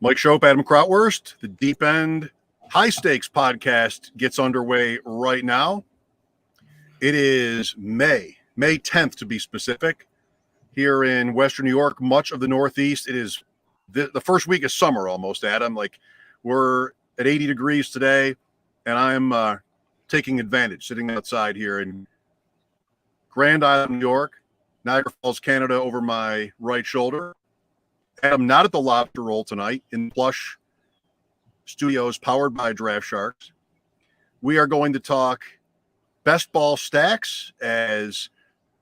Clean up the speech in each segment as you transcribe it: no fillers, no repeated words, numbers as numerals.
Mike Shope, Adam Krautwurst, the Deep End High Stakes podcast gets underway right now. It is May 10th to be specific. Here in Western New York, much of the Northeast, it is the first week of summer almost, Adam. Like, we're at 80 degrees today, and I'm taking advantage, sitting outside here in Grand Island, New York, Niagara Falls, Canada over my right shoulder. I'm not at the Lobster Roll tonight in plush studios powered by Draft Sharks. We are going to talk best ball stacks as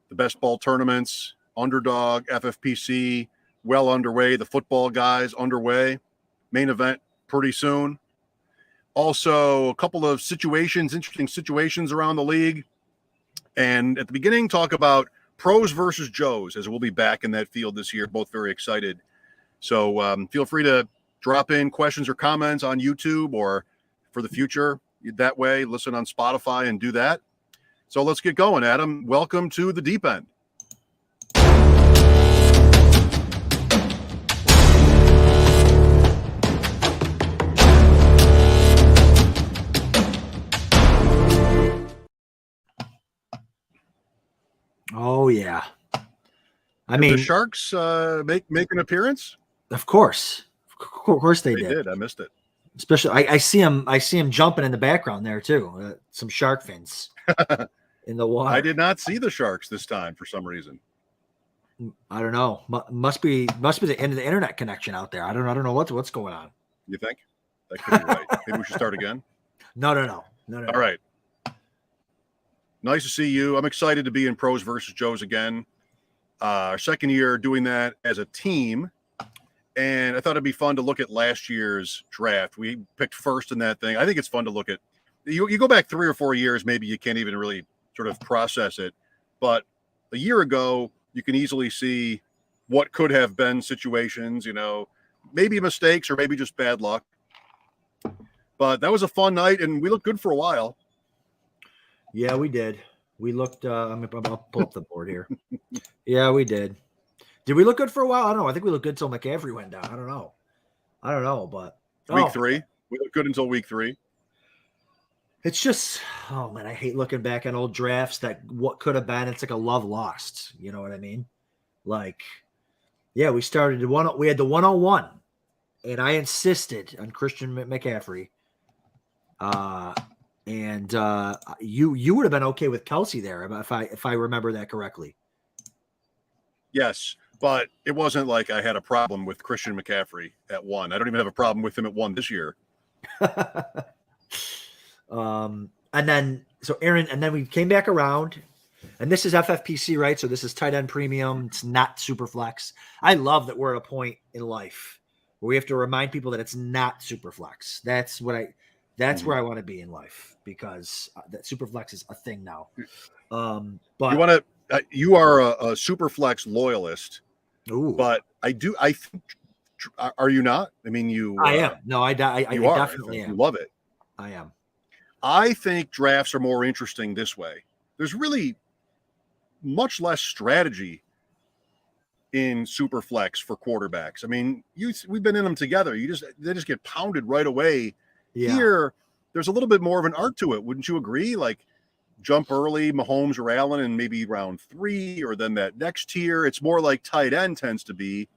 the best ball tournaments, Underdog, FFPC, well underway. The football guys underway. Main event pretty soon. Also, a couple of interesting situations around the league. And at the beginning, talk about pros versus Joes, as we'll be back in that field this year. Both very excited. So feel free to drop in questions or comments on YouTube or for the future. That way, listen on Spotify and do that. So let's get going, Adam. Welcome to the Deep End. Oh, yeah. Did the Sharks make an appearance? Of course they did. I missed it. Especially, I see him jumping in the background there too. Some shark fins in the water. I did not see the Sharks this time for some reason. I don't know. Must be the end of the internet connection out there. I don't know what's going on. You think? That could be right. Maybe we should start again. No. All right. Nice to see you. I'm excited to be in Pros versus Joes again. Our second year doing that as a team. And I thought it'd be fun to look at last year's draft. We picked first in that thing. I think it's fun to look at. You go back 3 or 4 years, maybe you can't even really sort of process it. But a year ago, you can easily see what could have been situations, maybe mistakes or maybe just bad luck. But that was a fun night, and we looked good for a while. Yeah, we did. We looked. I'll pull up the board here. Yeah, we did. Did we look good for a while? I don't know. I think we looked good until McCaffrey went down. I don't know. But week 3, we looked good until week 3. It's just, oh man, I hate looking back on old drafts. That what could have been. It's like a love lost. You know what I mean? Like, yeah, we started we had the 101, and I insisted on Christian McCaffrey. And you would have been okay with Kelsey there if I remember that correctly. Yes, but it wasn't like I had a problem with Christian McCaffrey at 1. I don't even have a problem with him at 1 this year. And then we came back around, and this is FFPC, right? So this is tight end premium. It's not super flex. I love that we're at a point in life where we have to remind people that it's not super flex. That's where I want to be in life, because that super flex is a thing now. But you are a super flex loyalist. Ooh. But I think, are you not? I mean, I am. No, I definitely am. You love it. I am. I think drafts are more interesting this way. There's really much less strategy in super flex for quarterbacks. I mean, we've been in them together. They just get pounded right away. Yeah. Here, there's a little bit more of an art to it. Wouldn't you agree? Like, jump early, Mahomes or Allen, and maybe round 3, or then that next tier. It's more like tight end tends to be.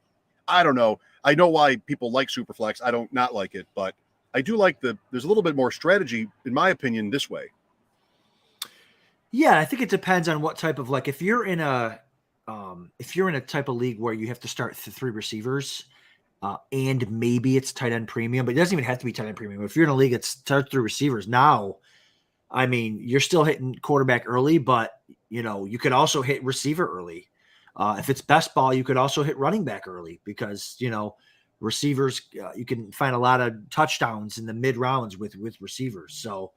I don't know. I know why people like Superflex. I don't not like it, but I do like there's a little bit more strategy, in my opinion, this way. Yeah, I think it depends on what type of, like, if you're in a type of league where you have to start 3 receivers, and maybe it's tight end premium, but it doesn't even have to be tight end premium. If you're in a league that starts 3 receivers now, I mean, you're still hitting quarterback early, but you could also hit receiver early. If it's best ball, you could also hit running back early, because receivers, you can find a lot of touchdowns in the mid rounds with receivers. So,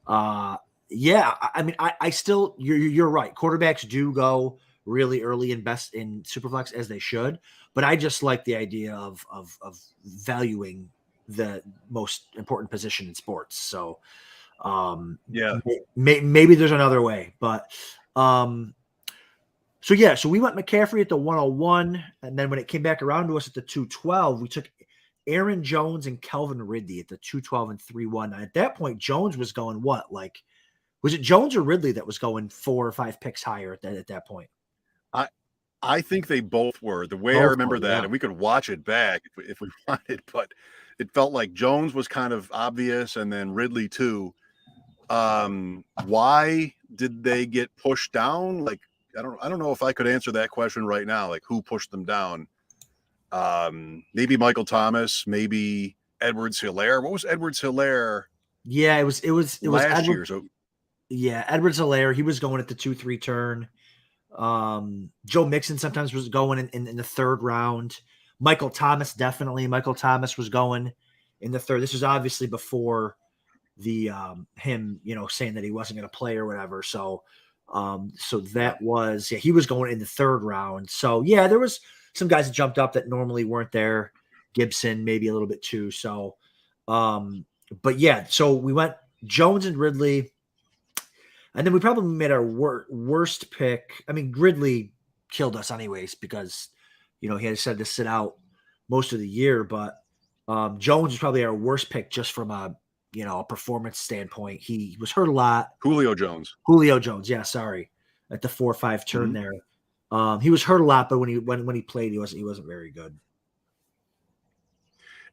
yeah, I mean, I still, you're right. Quarterbacks do go really early in Superflex, as they should, but I just like the idea of valuing the most important position in sports. So, yeah, maybe there's another way, but so we went McCaffrey at the 101, and then when it came back around to us at the 212, we took Aaron Jones and Kelvin Ridley at the 212 and 3-1. At that point, Jones was going what? Like, was it Jones or Ridley that was going 4 or 5 picks higher at that point? I think they both were. The way I Both remember were, that, yeah. and we could watch it back if we wanted, but it felt like Jones was kind of obvious, and then Ridley too. Why did they get pushed down? Like, I don't know if I could answer that question right now. Like, who pushed them down? Maybe Michael Thomas, maybe Edwards-Helaire. What was Edwards-Helaire? Yeah, it was last year. So yeah, Edwards-Helaire. He was going at the 2-3 turn. Joe Mixon sometimes was going in the third round. Michael Thomas, definitely. Michael Thomas was going in the third. This was obviously before the him, saying that he wasn't going to play or whatever. So that was, he was going in the third round. So yeah, there was some guys that jumped up that normally weren't there. Gibson, maybe a little bit too. So, but yeah, so we went Jones and Ridley. And then we probably made our worst pick. I mean, Ridley killed us anyways because, he had said to sit out most of the year. But Jones was probably our worst pick just from a performance standpoint. He was hurt a lot. Julio Jones, yeah, sorry, at the 4-5 turn there. He was hurt a lot, but when he played, he wasn't very good.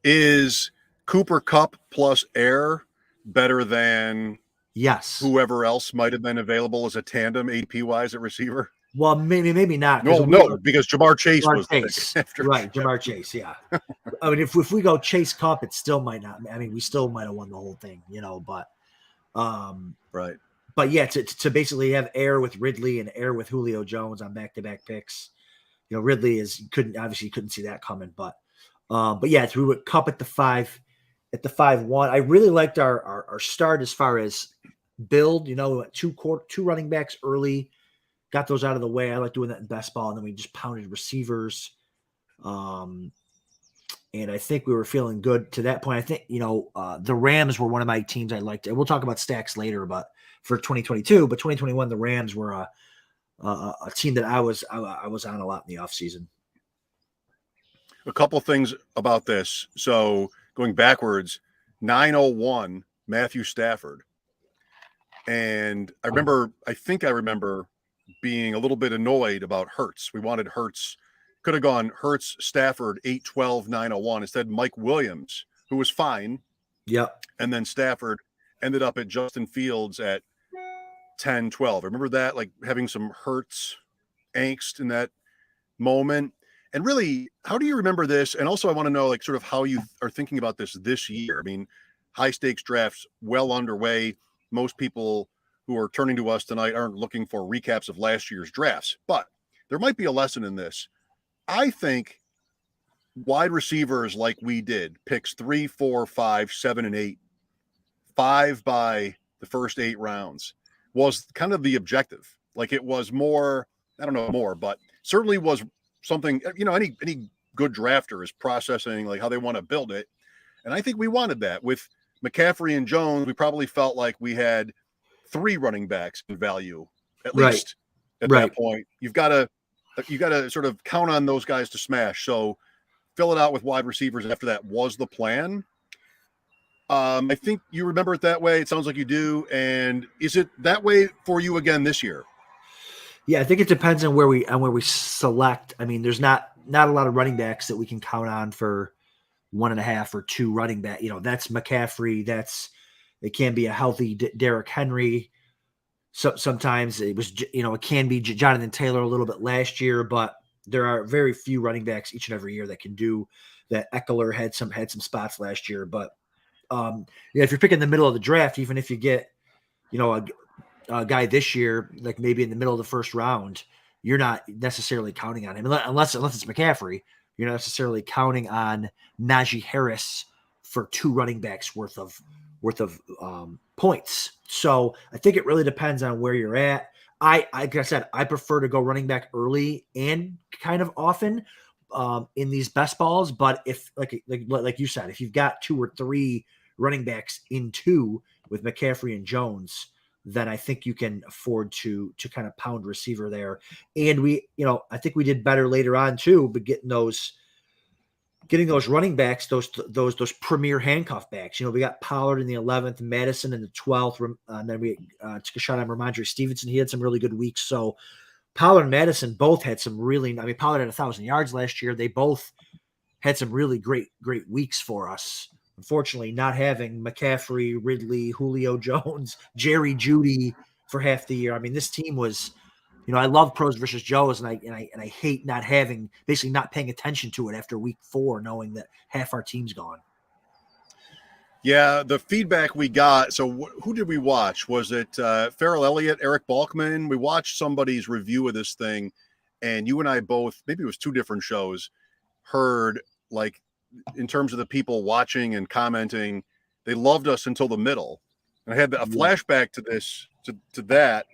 Is Cooper Kupp plus Air better than? Yes. Whoever else might have been available as a tandem ADP wise at receiver? Well, maybe not. No, because Jamar Chase was Chase. The pick after. Right, Jamar Chase, yeah. I mean, if we go Chase Kupp, it still might not. I mean, we still might have won the whole thing, but right. But yeah, to basically have Air with Ridley and Air with Julio Jones on back-to-back picks. Ridley couldn't see that coming, but yeah, we went Kupp at the 5-1. I really liked our start as far as build. We went two running backs early, got those out of the way. I like doing that in best ball, and then we just pounded receivers. And I think we were feeling good to that point. I think the Rams were one of my teams I liked. We'll talk about stacks later, but for 2022, but 2021, the Rams were a team that I was on a lot in the offseason. A couple things about this. So going backwards, 901 Matthew Stafford. And I think I remember being a little bit annoyed about Hurts. We wanted Hurts, could have gone Hurts, Stafford, 812, 901. Instead, Mike Williams, who was fine. Yep. And then Stafford ended up at Justin Fields at 10-12. Remember that, like having some Hurts angst in that moment. And really, how do you remember this? And also I want to know, like, sort of how you are thinking about this year. I mean, high stakes drafts well underway. Most people who are turning to us tonight aren't looking for recaps of last year's drafts, but there might be a lesson in this. I think wide receivers like we did, picks 3, 4, 5, 7, and 8, 5 by the first 8 rounds, was kind of the objective. Like, it was more, I don't know more, but certainly was something, any good drafter is processing like how they want to build it. And I think we wanted that. With McCaffrey and Jones, we probably felt like we had 3 running backs in value, at least at that point. You've got to sort of count on those guys to smash. So fill it out with wide receivers after that was the plan. I think you remember it that way. It sounds like you do. And is it that way for you again this year? Yeah, I think it depends on where we select. I mean, there's not a lot of running backs that we can count on for 1.5 or 2 running back. That's McCaffrey. It can be a healthy Derrick Henry. So sometimes it was, it can be Jonathan Taylor a little bit last year, but there are very few running backs each and every year that can do that. Eckler had some spots last year, but if you're picking the middle of the draft, even if you get, a guy this year, like maybe in the middle of the first round, you're not necessarily counting on him unless it's McCaffrey. You're not necessarily counting on Najee Harris for 2 running backs worth of points. So I think it really depends on where you're at. Like I said, I prefer to go running back early and kind of often in these best balls. But if like you said, if you've got 2 or 3 running backs in 2 with McCaffrey and Jones, then I think you can afford to kind of pound receiver there. And we, I think we did better later on too, but getting those getting those running backs, those premier handcuff backs. We got Pollard in the 11th, Madison in the 12th, and then we took a shot on Ramondre Stevenson. He had some really good weeks. So Pollard and Madison both had some really. Pollard had 1,000 yards last year. They both had some really great weeks for us. Unfortunately, not having McCaffrey, Ridley, Julio Jones, Jerry Jeudy for half the year. This team was. I love pros versus Joes, and I hate not having, basically not paying attention to it after week 4, knowing that half our team's gone. Yeah, the feedback we got. So who did we watch? Was it Farrell Elliott, Eric Balkman? We watched somebody's review of this thing, and you and I both, maybe it was 2 different shows, heard, like, in terms of the people watching and commenting, they loved us until the middle. And I had a flashback to this, to that.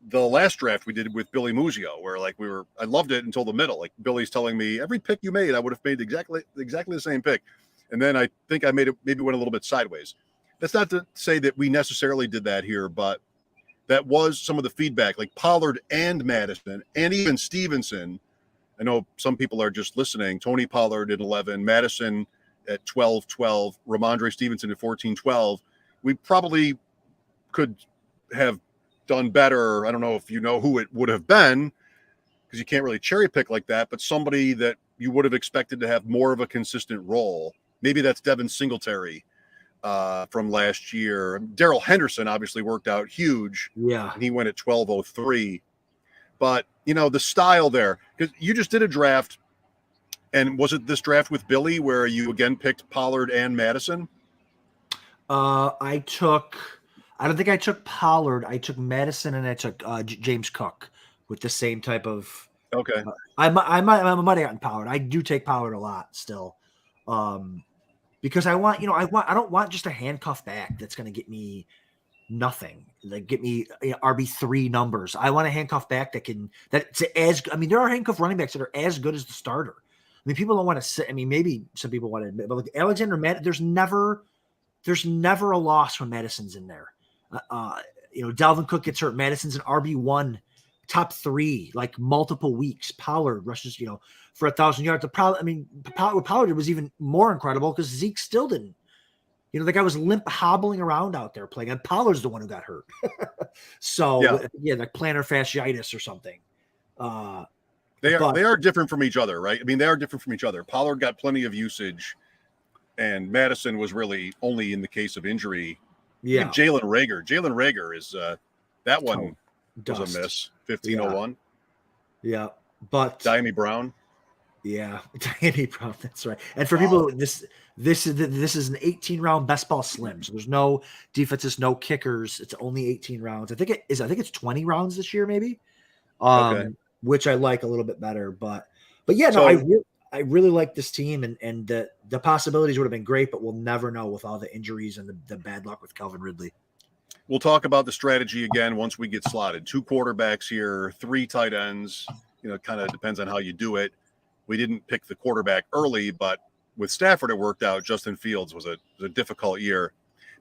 The last draft we did with Billy Muzio, where I loved it until the middle. Like, Billy's telling me every pick you made, I would have made exactly the same pick. And then I think I maybe went a little bit sideways. That's not to say that we necessarily did that here, but that was some of the feedback, like Pollard and Madison and even Stevenson. I know some people are just listening. Tony Pollard at 11, Madison at 12-12, Ramondre Stevenson at 14-12. We probably could have done better. I don't know if you know who it would have been, because you can't really cherry pick like that, but somebody that you would have expected to have more of a consistent role. Maybe that's Devin Singletary from last year. Darrell Henderson obviously worked out huge. Yeah. And he went at 12:03. But, the style there, because you just did a draft, and was it this draft with Billy where you again picked Pollard and Madison? I don't think I took Pollard. I took Madison, and I took James Cook with the same type of. Okay. I might have gotten Pollard. I do take Pollard a lot still, because I don't want just a handcuff back that's going to get me nothing, like get me RB3 numbers. I want a handcuff back there are handcuff running backs that are as good as the starter. People don't want to sit. Maybe some people want to admit, but like Alexander Madison, there's never a loss when Madison's in there. Dalvin Cook gets hurt. Madison's an RB1, top 3, like multiple weeks. Pollard rushes, for 1,000 yards. Pollard was even more incredible because Zeke still didn't. The guy was limp hobbling around out there playing, and Pollard's the one who got hurt. So like plantar fasciitis or something. They are different from each other, right? They are different from each other. Pollard got plenty of usage, and Madison was really only in the case of injury. Yeah. Jalen Reagor is that one was a miss. 1501. Yeah. But Diami Brown. Yeah, Diami Brown. That's right. And for people, this is an 18-round best ball slim. So there's no defenses, no kickers. It's only 18 rounds. I think it's 20 rounds this year, maybe. Okay. Which I like a little bit better. But yeah, no, I really like this team, and the possibilities would have been great, but we'll never know with all the injuries and the bad luck with Calvin Ridley. We'll talk about the strategy again once we get slotted. 2 quarterbacks here, 3 tight ends. It kind of depends on how you do it. We didn't pick the quarterback early, but with Stafford, it worked out. Justin Fields was a difficult year.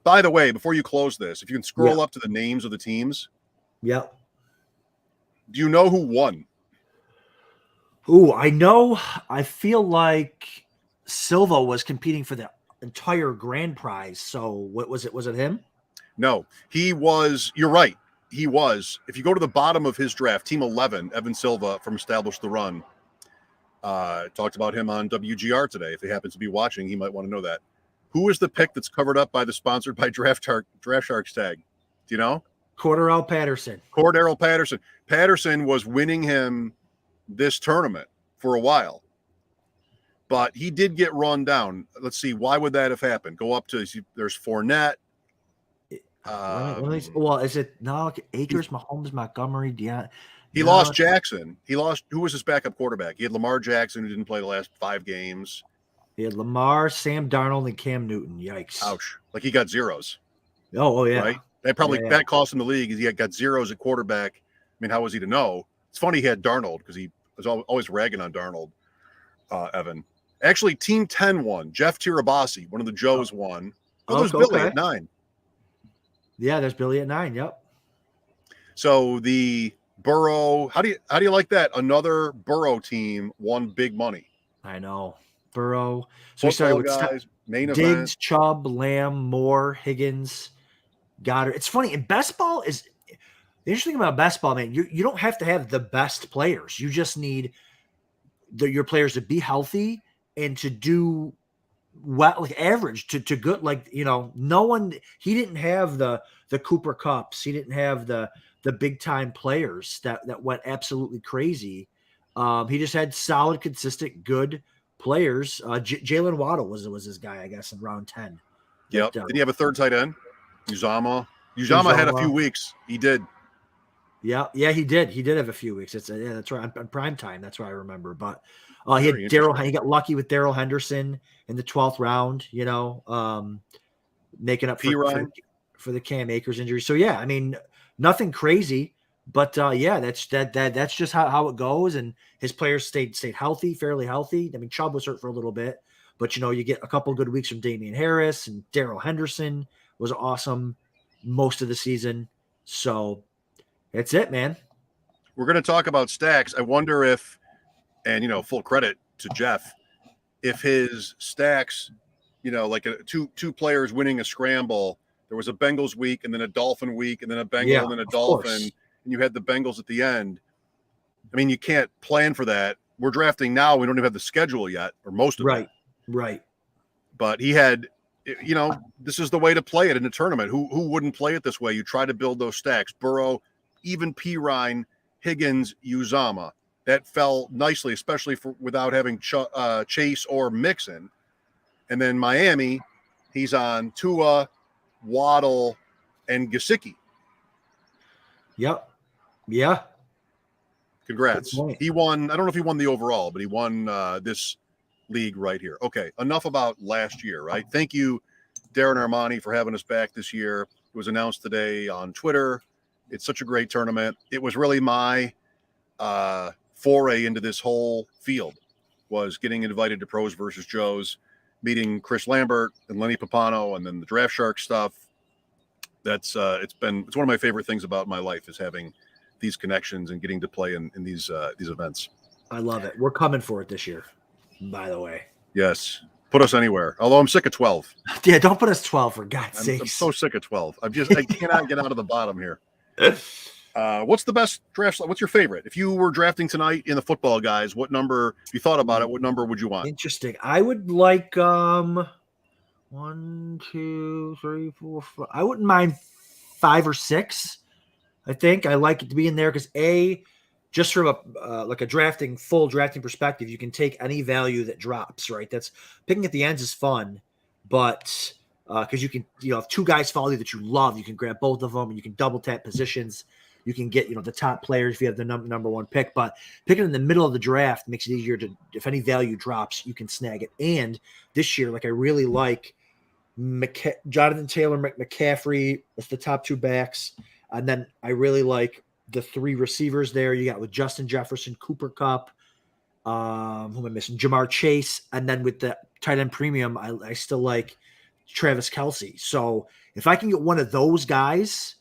By the way, before you close this, if you can scroll up to the names of the teams. Yep. Do you know who won? Ooh, I know. I feel like Silva was competing for the entire grand prize. So what was it? Was it him? No, he was. You're right. He was. If you go to the bottom of his draft, team 11, Evan Silva from Establish the Run. Talked about him on WGR today. If he happens to be watching, he might want to know that. Who is the pick that's covered up by the sponsored by Draft Sharks tag? Do you know? Cordero Patterson. Patterson was winning him this tournament for a while, but he did get run down. Let's see. Why would that have happened? Go up to, there's Fournette. Well, is it Akers, Mahomes, Montgomery, Deion? He lost Jackson. Who was his backup quarterback? He had Lamar Jackson, who didn't play the last 5 games. He had Lamar, Sam Darnold, and Cam Newton. Yikes. Ouch. Like, he got zeros. Oh yeah. Right? That cost him the league. He got zeros at quarterback. How was he to know? It's funny he had Darnold because he was always ragging on Darnold, Evan. Actually, Team 10 won. Jeff Tirabassi, one of the Joes, won. Oh, there's Billy at 9. Yeah, there's Billy at 9. Yep. So the Burrow, how do you like that? Another Burrow team won big money. I know. Burrow. So we started Football with guys, main event. Diggs, Chubb, Lamb, Moore, Higgins, Goddard. It's funny. In best ball is the interesting thing about best ball, man. You don't have to have the best players. You just need your players to be healthy and to do well, like average to good. Like, no one. He didn't have the Cooper Kupps. He didn't have the big time players that went absolutely crazy. He just had solid, consistent, good players. Jalen Waddle was his guy, I guess, in round 10. Yep. Did he have a third tight end? Uzama had a few weeks. He did. Yeah, he did. He did have a few weeks. That's right. On prime time. That's what I remember. But he had He got lucky with Darrell Henderson in the 12th round. Making up for the Cam Akers injury. So yeah, I mean, nothing crazy. But that's just how it goes. And his players stayed healthy, fairly healthy. I mean, Chubb was hurt for a little bit, but you get a couple good weeks from Damian Harris, and Darrell Henderson was awesome most of the season. So that's it, man. We're going to talk about stacks. I wonder if, and full credit to Jeff, if his stacks, like two players winning a scramble. There was a Bengals week and then a Dolphin week and then a Bengal and then a Dolphin. Course. And you had the Bengals at the end. I mean, you can't plan for that. We're drafting now. We don't even have the schedule yet, or most of it. Right. But he had, this is the way to play it in a tournament. Who wouldn't play it this way? You try to build those stacks. Burrow, even Pirine, Higgins, Uzama. That fell nicely, especially without having Chase or Mixon. And then Miami, he's on Tua, Waddle, and Gesicki. Yep. Yeah. Congrats. He won. I don't know if he won the overall, but he won this league right here. Okay. Enough about last year, right? Thank you, Darren Armani, for having us back this year. It was announced today on Twitter. It's such a great tournament. It was really my foray into this whole field, was getting invited to Pros versus Joes, meeting Chris Lambert and Lenny Papano, and then the Draft Shark stuff. That's it's one of my favorite things about my life, is having these connections and getting to play in these events. I love it. We're coming for it this year, by the way. Yes. Put us anywhere. Although I'm sick of 12. Yeah, don't put us 12 for God's sake. I'm so sick of 12. I cannot get out of the bottom here. What's the best draft? What's your favorite? If you were drafting tonight in the football guys, what number, if you thought about it, what number would you want? Interesting. I would like 1, 2, 3, 4, 5. I wouldn't mind 5 or 6. I think I like it to be in there because just from a full drafting perspective, you can take any value that drops, right? That's picking at the ends is fun, but because you can, if two guys follow you that you love, you can grab both of them and you can double tap positions. You can get, the top players if you have the number one pick, but picking in the middle of the draft makes it easier to, if any value drops, you can snag it. And this year, I really like Jonathan Taylor, McCaffrey as the top 2 backs. And then I really like the 3 receivers there. You got with Justin Jefferson, Cooper Kupp, who am I missing? Jamar Chase. And then with the tight end premium, I still like Travis Kelce. So if I can get one of those guys,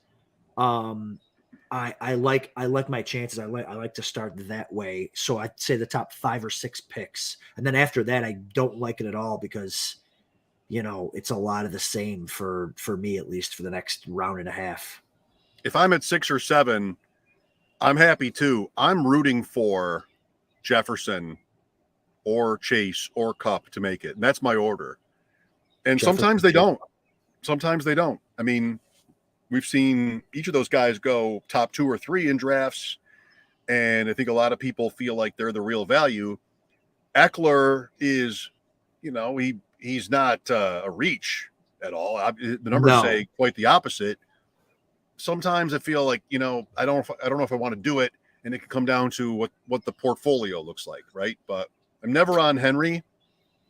I like my chances. I like to start that way. So I'd say the top 5 or 6 picks. And then after that, I don't like it at all because, it's a lot of the same for me, at least for the next round and a half. If I'm at 6 or 7, I'm happy too. I'm rooting for Jefferson or Chase or Kupp to make it. And that's my order. And sometimes they don't. Sometimes they don't. I mean, we've seen each of those guys go top 2 or 3 in drafts. And I think a lot of people feel like they're the real value. Eckler is, he's not a reach at all. The numbers say quite the opposite. Sometimes I feel like, I don't know if I want to do it, and it can come down to what the portfolio looks like, right? But I'm never on Henry.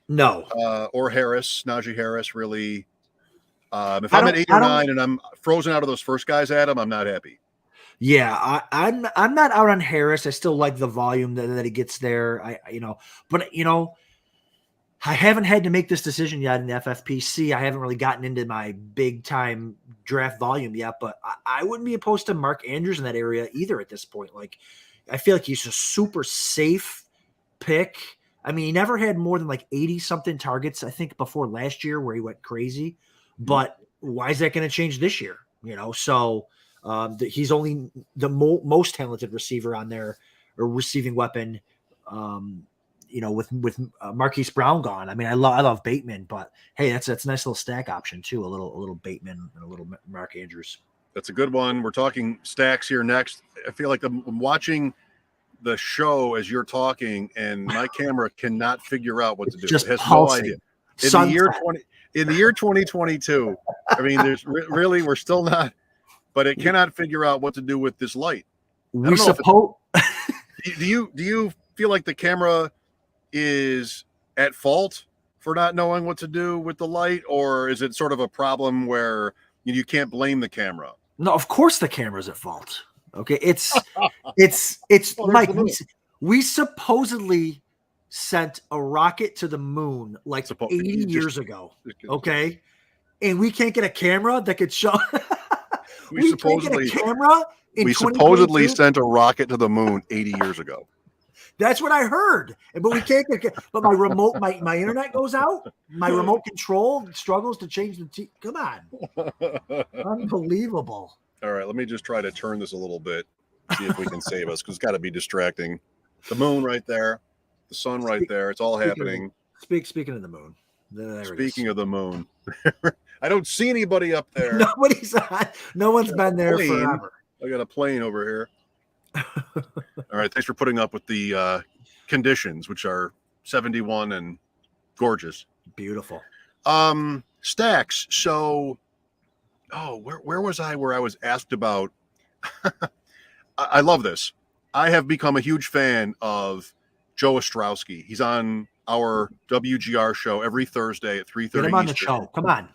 No. Or Harris, Najee Harris, really. If I'm at 8 or 9 and I'm frozen out of those first guys, Adam, I'm not happy. Yeah, I'm not out on Harris. I still like the volume that he gets there. I haven't had to make this decision yet in the FFPC. I haven't really gotten into my big time draft volume yet, but I wouldn't be opposed to Mark Andrews in that area either at this point. I feel like he's a super safe pick. I mean, he never had more than like 80 something targets, I think, before last year where he went crazy. But why is that going to change this year? So he's only the most talented receiver on there, or receiving weapon. With Marquise Brown gone. I mean, I love Bateman, but hey, that's a nice little stack option too. A little Bateman and a little Mark Andrews. That's a good one. We're talking stacks here next. I feel like I'm watching the show as you're talking, and my camera cannot figure out what to do. Just it has pulsing. no idea. In the year 2022, I mean, there's really, we're still not, but it cannot figure out what to do with this light. We suppose. Do you feel like the camera is at fault for not knowing what to do with the light, or is it sort of a problem where you can't blame the camera? No, of course the camera's at fault. Okay, it's Mike. We supposedly sent a rocket to the moon like 80 years ago. Okay, and we can't get a camera that could show. we supposedly can't get a camera. We supposedly sent a rocket to the moon 80 years ago. That's what I heard. But we can't get. But my remote, my internet goes out. My remote control struggles to change the. Come on, unbelievable. All right, let me just try to turn this a little bit, see if we can save us, because it's got to be distracting. The moon right there, the sun right there. It's all happening. Speaking of the moon. Speaking of the moon, I don't see anybody up there. Nobody's on. No one's been there forever. I got a plane over here. All right, thanks for putting up with the conditions, which are 71 and gorgeous. Beautiful. Stacks. So, where was I? Where I was asked about. I love this. I have become a huge fan of Joe Ostrowski. He's on our WGR show every Thursday at 3:30. Get him on the show. Come on.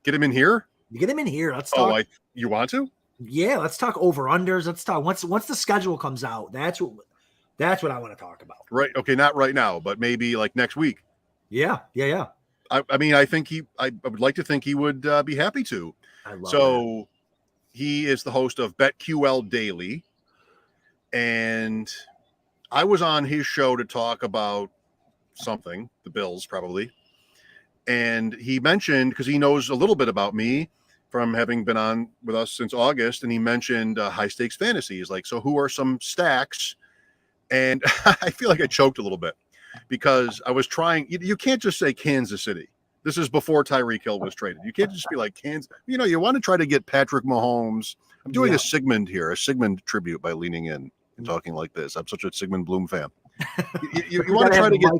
Get him in here. Get him in here. Let's talk. You want to? Yeah, let's talk over unders. Let's talk once the schedule comes out. That's what I want to talk about. Right. Okay. Not right now, but maybe like next week. Yeah. I mean, I think I would like to think he would be happy to. I love that. He is the host of BetQL Daily, and I was on his show to talk about something, the Bills probably, and he mentioned, because he knows a little bit about me from having been on with us since August, and he mentioned high stakes fantasy. He's like, so who are some stacks? And I feel like I choked a little bit because I was trying. You can't just say Kansas City. This is before Tyreek Hill was traded. You can't just be like Kansas. You want to try to get Patrick Mahomes. I'm doing a Sigmund here, a Sigmund tribute by leaning in and talking like this. I'm such a Sigmund Bloom fan. You want to try to get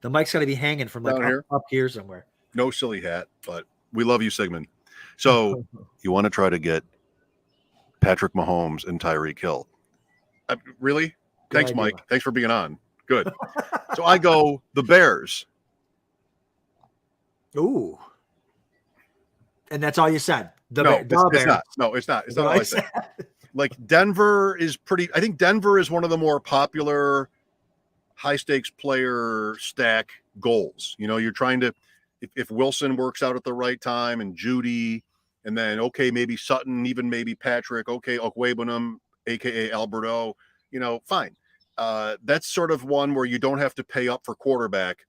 the mic's got to be hanging from like up here somewhere. No silly hat, but we love you, Sigmund. So you want to try to get Patrick Mahomes and Tyreek Hill. Really? Thanks, Mike. Thanks for being on. Good. So I go the Bears. Ooh. And that's all you said? It's not. No, it's not. It's not all I said. Like Denver is I think Denver is one of the more popular high stakes player stack goals. You're trying to, if Wilson works out at the right time and Judy, and then, maybe Sutton, even maybe Patrick, Okwebunam, a.k.a. Alberto, fine. That's sort of one where you don't have to pay up for quarterback.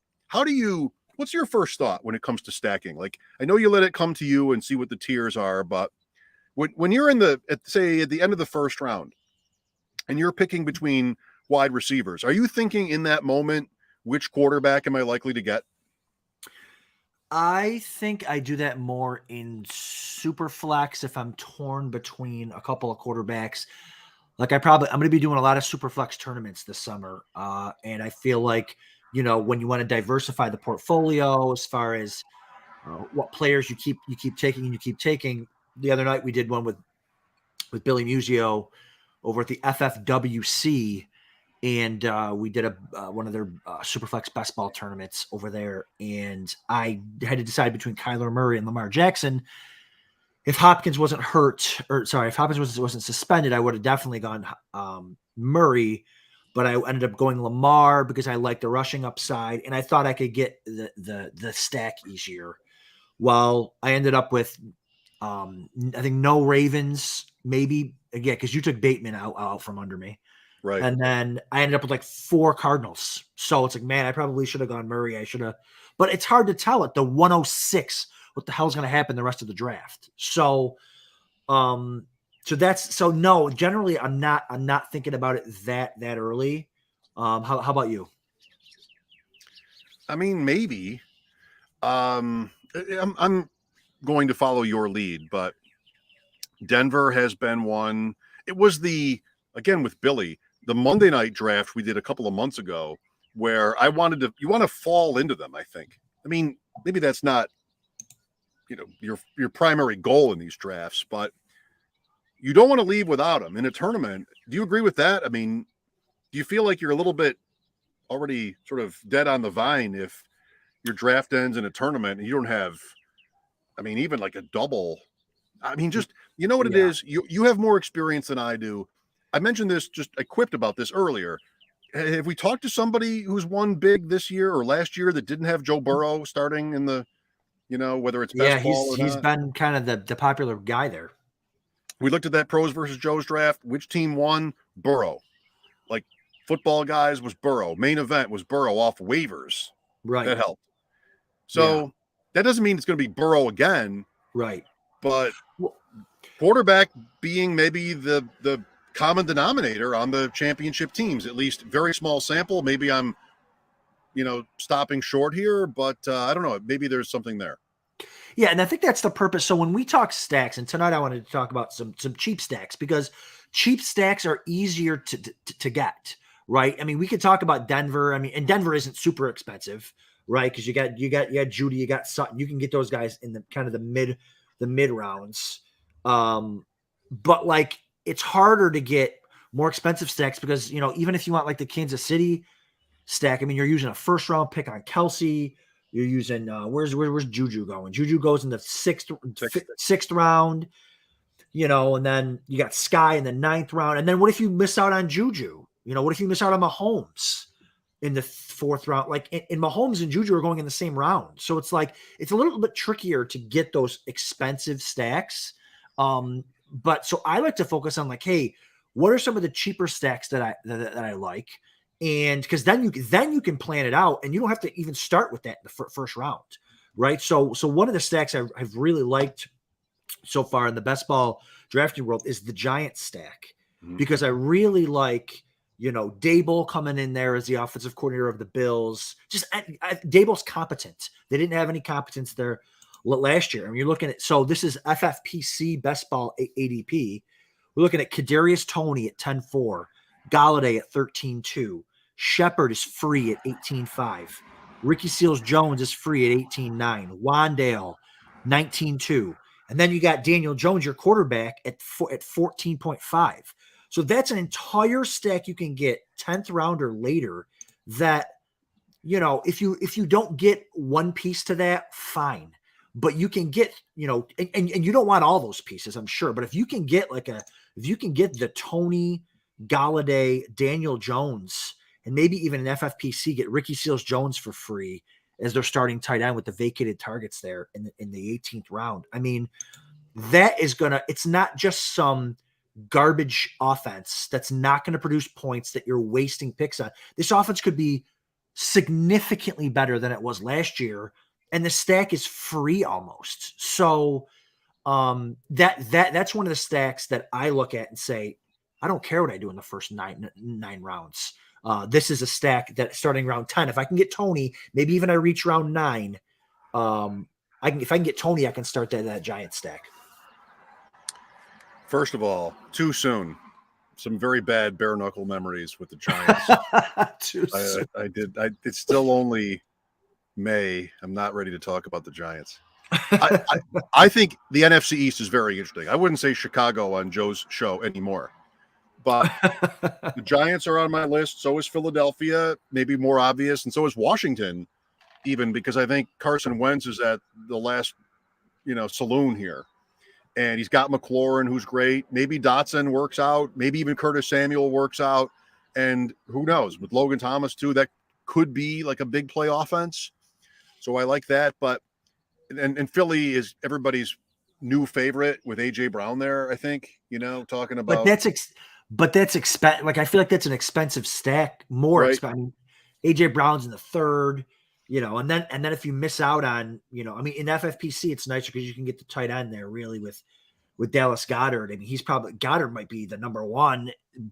What's your first thought when it comes to stacking? Like, I know you let it come to you and see what the tiers are, but when you're at the end of the first round and you're picking between wide receivers, are you thinking in that moment, which quarterback am I likely to get? I think I do that more in super flex if I'm torn between a couple of quarterbacks. Like I'm going to be doing a lot of super flex tournaments this summer. And I feel like, when you want to diversify the portfolio as far as what players you keep taking. The other night we did one with Billy Musio over at the FFWC. And we did one of their Superflex best ball tournaments over there. And I had to decide between Kyler Murray and Lamar Jackson. If Hopkins wasn't wasn't suspended, I would have definitely gone Murray. But I ended up going Lamar because I liked the rushing upside. And I thought I could get the stack easier. Well, I ended up with, I think, no Ravens, maybe. Again, because you took Bateman out from under me. Right. And then I ended up with like 4 Cardinals. So it's like, man, I probably should have gone Murray. I should have, but it's hard to tell at the 106 what the hell's going to happen the rest of the draft. So, no, generally I'm not thinking about it that early. How about you? I mean, maybe. I'm going to follow your lead, but Denver has been one. It was again with Billy, the Monday night draft we did a couple of months ago where you want to fall into them, I think. I mean, maybe that's not, your primary goal in these drafts, but you don't want to leave without them in a tournament. Do you agree with that? I mean, do you feel like you're a little bit already sort of dead on the vine if your draft ends in a tournament and you don't have, I mean, even like a double? I mean, just, you know what it is? You have more experience than I do. I mentioned this, just I quipped about this earlier. Have we talked to somebody who's won big this year or last year that didn't have Joe Burrow starting in the, whether it's best ball or not? He's been kind of the popular guy there. We looked at that pros versus Joe's draft. Which team won? Burrow. Like football guys was Burrow. Main event was Burrow off waivers. Right. That helped. So that doesn't mean it's going to be Burrow again. Right. But quarterback being maybe the common denominator on the championship teams, at least very small sample. Maybe I'm, stopping short here, but I don't know. Maybe there's something there. Yeah, and I think that's the purpose. So when we talk stacks, and tonight I wanted to talk about some cheap stacks because cheap stacks are easier to get, right? I mean, we could talk about Denver. I mean, and Denver isn't super expensive, right? Because you got Judy, you got Sutton. You can get those guys in the kind of the mid rounds. But like it's harder to get more expensive stacks because even if you want like the Kansas City stack, I mean, you're using a first round pick on Kelsey. You're using where's Juju going? Juju goes in the sixth round, and then you got Sky in the 9th round. And then what if you miss out on Juju? What if you miss out on Mahomes in the 4th round? Like in Mahomes and Juju are going in the same round. So it's like it's a little bit trickier to get those expensive stacks. But so I like to focus on like, hey, what are some of the cheaper stacks that I like? And because then you can plan it out and you don't have to even start with that in the first round, right? So one of the stacks I've really liked so far in the best ball drafting world is the Giants stack because I really like, Dable coming in there as the offensive coordinator of the Bills. Just Dable's competent. They didn't have any competence there last year. I mean, you're looking at, so this is FFPC best ball ADP. We're looking at Kadarius Toney at 10-4. Galladay at 13-2. Shepard is free at 18-5. Ricky Seals-Jones is free at 18-9. Wandale, 19-2. And then you got Daniel Jones, your quarterback, at 14.5. So that's an entire stack you can get 10th round or later that, if you don't get one piece to that, fine. But you can get, and you don't want all those pieces, I'm sure. But if you can get the Toney, Galladay, Daniel Jones, and maybe even an FFPC, get Ricky Seals-Jones for free as their starting tight end with the vacated targets there in the 18th round. I mean, that is it's not just some garbage offense that's not going to produce points that you're wasting picks on. This offense could be significantly better than it was last year, and the stack is free almost. So that's one of the stacks that I look at and say, I don't care what I do in the first nine rounds. This is a stack that starting round 10. If I can get Toney, maybe even I reach round 9. If I can get Toney, I can start that Giant stack. First of all, too soon. Some very bad bare knuckle memories with the Giants. It's still only May. I'm not ready to talk about the Giants. I think the NFC East is very interesting. I wouldn't say Chicago on Joe's show anymore. But the Giants are on my list. So is Philadelphia, maybe more obvious. And so is Washington, even because I think Carson Wentz is at the last, saloon here. And he's got McLaurin, who's great. Maybe Dotson works out. Maybe even Curtis Samuel works out. And who knows? With Logan Thomas, too, that could be like a big play offense. So I like that. But and Philly is everybody's new favorite with A.J. Brown there, I think, talking about. but that's like I feel like that's an expensive stack, more Right. expensive. I mean, AJ Brown's in the third, and then if you miss out on, I mean, in FFPC it's nicer because you can get the tight end there really with Dallas Goddard. I mean, Goddard might be the number one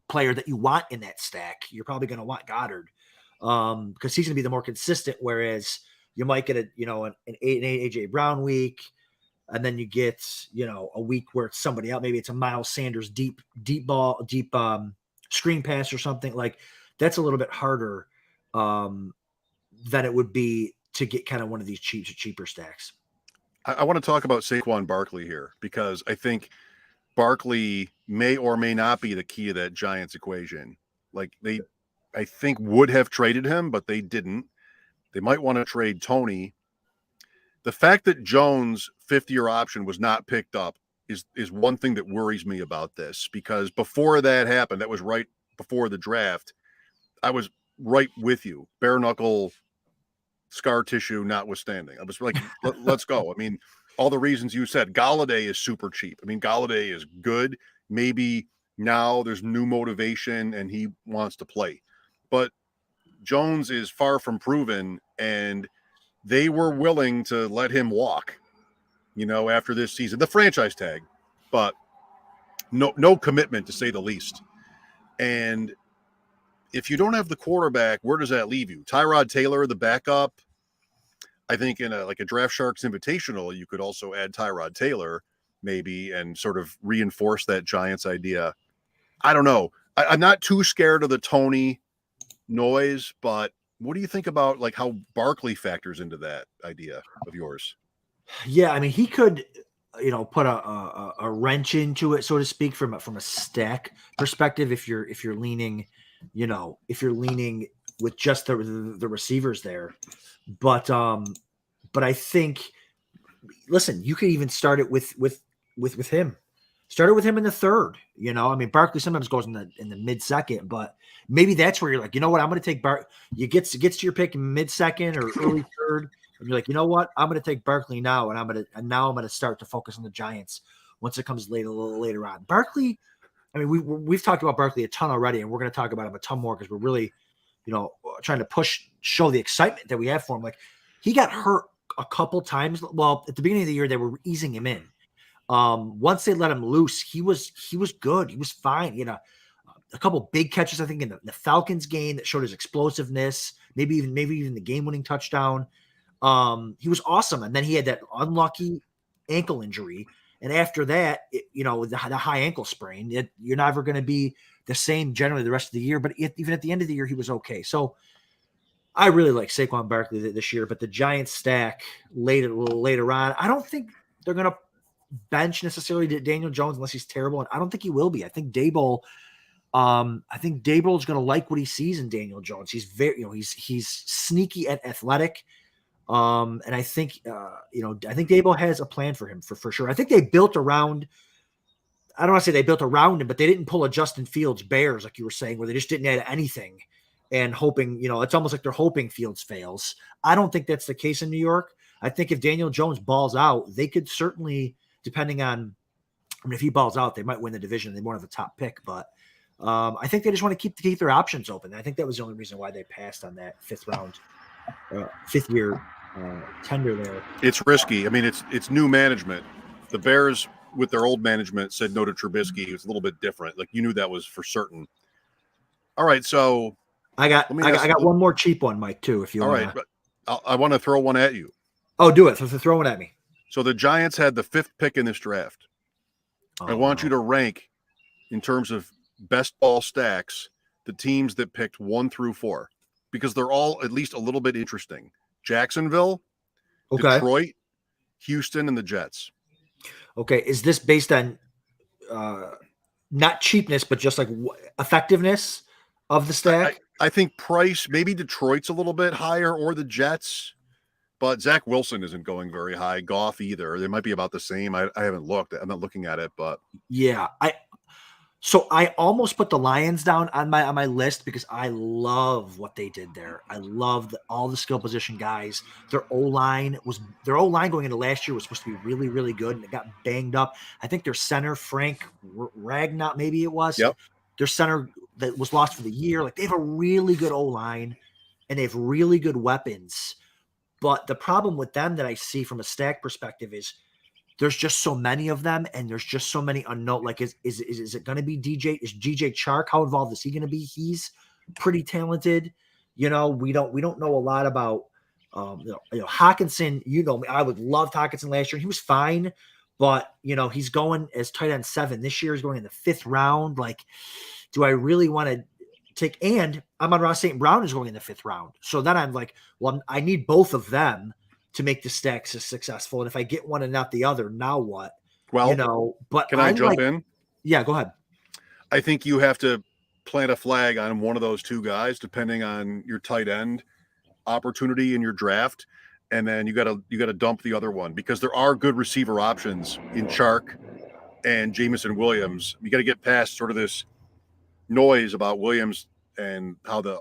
player that you want in that stack. You're probably going to want Goddard because he's going to be the more consistent. Whereas you might get an 8-8 AJ Brown week, and then you get a week where it's somebody else. Maybe it's a Miles Sanders deep screen pass or something like that's a little bit harder than it would be to get kind of one of these cheaper stacks. I want to talk about Saquon Barkley here because I think Barkley may or may not be the key to that Giants equation. Like I think would have traded him, but they didn't. They might want to trade Tony. The fact that Jones' fifth-year option was not picked up is one thing that worries me about this, because before that happened, that was right before the draft, I was right with you. Bare knuckle, scar tissue notwithstanding. I was like, let's go. I mean, all the reasons you said. Galladay is super cheap. I mean, Galladay is good. Maybe now there's new motivation and he wants to play. But Jones is far from proven, and they were willing to let him walk, after this season. The franchise tag, but no commitment, to say the least. And if you don't have the quarterback, where does that leave you? Tyrod Taylor, the backup. I think in a Draft Sharks Invitational, you could also add Tyrod Taylor maybe and sort of reinforce that Giants idea. I don't know. I'm not too scared of the Tony noise, but what do you think about how Barkley factors into that idea of yours? Yeah, I mean, he could, put a wrench into it, so to speak, from a stack perspective. If you're leaning, with just the receivers there, but I think, listen, you could even start it with him. Start it with him in the third. I mean, Barkley sometimes goes in the mid-second, but maybe that's where you're like, you know what, I'm going to take You gets to your pick in mid-second or early third, and you're like, you know what, I'm going to take Barkley now, and I'm going to start to focus on the Giants once it comes a little later on. Barkley, I mean, we've talked about Barkley a ton already, and we're going to talk about him a ton more because we're really, trying to show the excitement that we have for him. Like, he got hurt a couple times. Well, at the beginning of the year, they were easing him in. Once they let him loose, he was good. He was fine. A couple big catches, I think, in the Falcons game that showed his explosiveness. Maybe even the game-winning touchdown. He was awesome, and then he had that unlucky ankle injury. And after that, the high ankle sprain, you're never going to be the same generally the rest of the year. But even at the end of the year, he was okay. So I really like Saquon Barkley this year. But the Giants stack a little later on, I don't think they're going to bench necessarily Daniel Jones unless he's terrible, and I don't think he will be. I think Daboll is going to like what he sees in Daniel Jones. He's very, he's sneaky and athletic. And I think, I think Daboll has a plan for him for sure. I think they built around, I don't want to say they built around him, but they didn't pull a Justin Fields Bears, like you were saying, where they just didn't add anything and hoping, it's almost like they're hoping Fields fails. I don't think that's the case in New York. I think if Daniel Jones balls out, they could certainly, depending on, if he balls out, they might win the division. They won't have a top pick, but I think they just want to keep their options open. I think that was the only reason why they passed on that fifth year tender there. It's risky. I mean, it's new management. The Bears, with their old management, said no to Trubisky. It was a little bit different. Like, you knew that was for certain. All right, so I got one more cheap one, Mike, too. If you want. All right, but I want to throw one at you. Oh, do it. So throw one at me. So the Giants had the 5th pick in this draft. I want you to rank, in terms of best ball stacks, the teams that picked 1 through 4, because they're all at least a little bit interesting. Jacksonville, Detroit, Houston, and the Jets. Okay. Is this based on not cheapness, but just like effectiveness of the stack? I think price, maybe Detroit's a little bit higher, or the Jets, but Zach Wilson isn't going very high. Goff either. They might be about the same. I haven't looked. I'm not looking at it, but yeah, So I almost put the Lions down on my list because I love what they did there. I love all the skill position guys. Their O-line going into last year was supposed to be really, really good, and it got banged up. I think their center, Frank Ragnow, maybe it was. Yep. their center that was lost for the year. Like they have a really good O-line and they have really good weapons. But the problem with them that I see from a stack perspective is there's just so many of them and there's just so many unknown. Like, is it going to be DJ? Is DJ Chark? How involved is he going to be? He's pretty talented. We don't know a lot about, Hawkinson. I would love Hawkinson last year. He was fine, but he's going as tight end 7 this year. He's going in the 5th round. Like, do I really want to take? And Amon-Ra St. Brown is going in the 5th round. So then I'm like, well, I need both of them to make the stacks successful. And if I get one and not the other, now what? Well, but can I jump in? Yeah, go ahead. I think you have to plant a flag on one of those two guys, depending on your tight end opportunity in your draft. And then you gotta dump the other one because there are good receiver options in Chark and Jameson Williams. You got to get past sort of this noise about Williams and how the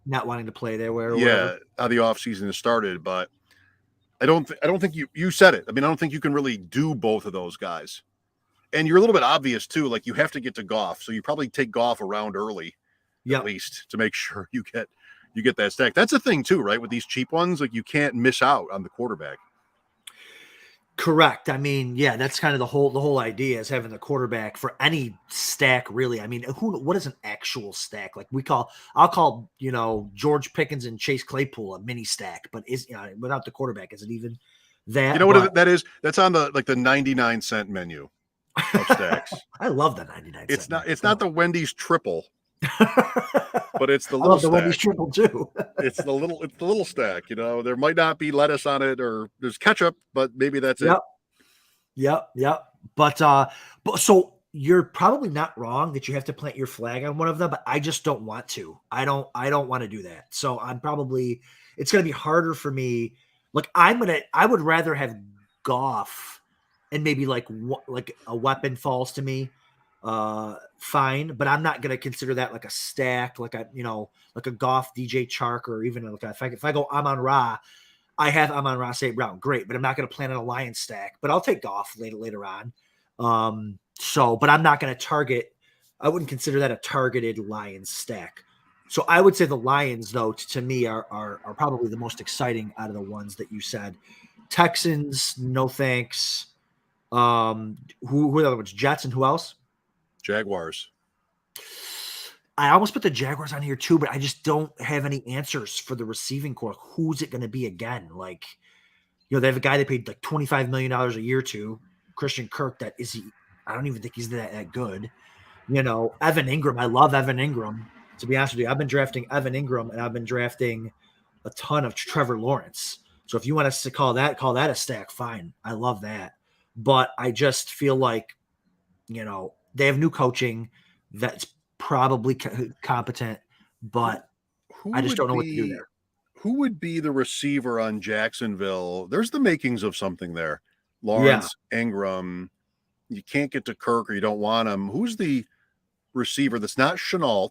not wanting to play there how the offseason has started. But I don't think you said it. I mean, I don't think you can really do both of those guys. And you're a little bit obvious too. Like you have to get to Goff, so you probably take Goff around early, at least, to make sure you get that stack. That's a thing too, right? With these cheap ones, like you can't miss out on the quarterback. Correct. I mean, yeah, that's kind of the whole idea is having the quarterback for any stack, really. I mean, what is an actual stack? Like I'll call George Pickens and Chase Claypool a mini stack, but without the quarterback, is it even that? You know what that is? That's on the 99-cent menu of stacks. I love the 99 cent. It's not the Wendy's triple. But it's the I little love the stack. Wendy's triple too. It's the little stack. There might not be lettuce on it or there's ketchup, but maybe that's it. Yep. But so you're probably not wrong that you have to plant your flag on one of them, but I just don't want to. I don't want to do that. So it's going to be harder for me. Like I would rather have Goff and maybe like a weapon falls to me. Fine, but I'm not going to consider that like a stack, like a Goff, DJ Chark, or even if I go Amon-Ra, I have Amon-Ra St. Brown, great, but I'm not going to plan on a Lions stack, but I'll take Goff later on. But I'm not going to target. I wouldn't consider that a targeted Lions stack. So I would say the Lions, though, to me are probably the most exciting out of the ones that you said. Texans, no thanks. Who are the other ones? Jets and who else? Jaguars. I almost put the Jaguars on here too, but I just don't have any answers for the receiving core. Who's it going to be again? Like, they have a guy they paid like $25 million a year to, Christian Kirk. I don't even think he's that good. Evan Ingram. I love Evan Ingram. To be honest with you, I've been drafting Evan Ingram and I've been drafting a ton of Trevor Lawrence. So if you want us to call that a stack, fine. I love that. But I just feel like, they have new coaching that's probably competent, but I just don't know what to do there. Who would be the receiver on Jacksonville? There's the makings of something there. Lawrence, Ingram. You can't get to Kirk or you don't want him. Who's the receiver that's not Chenault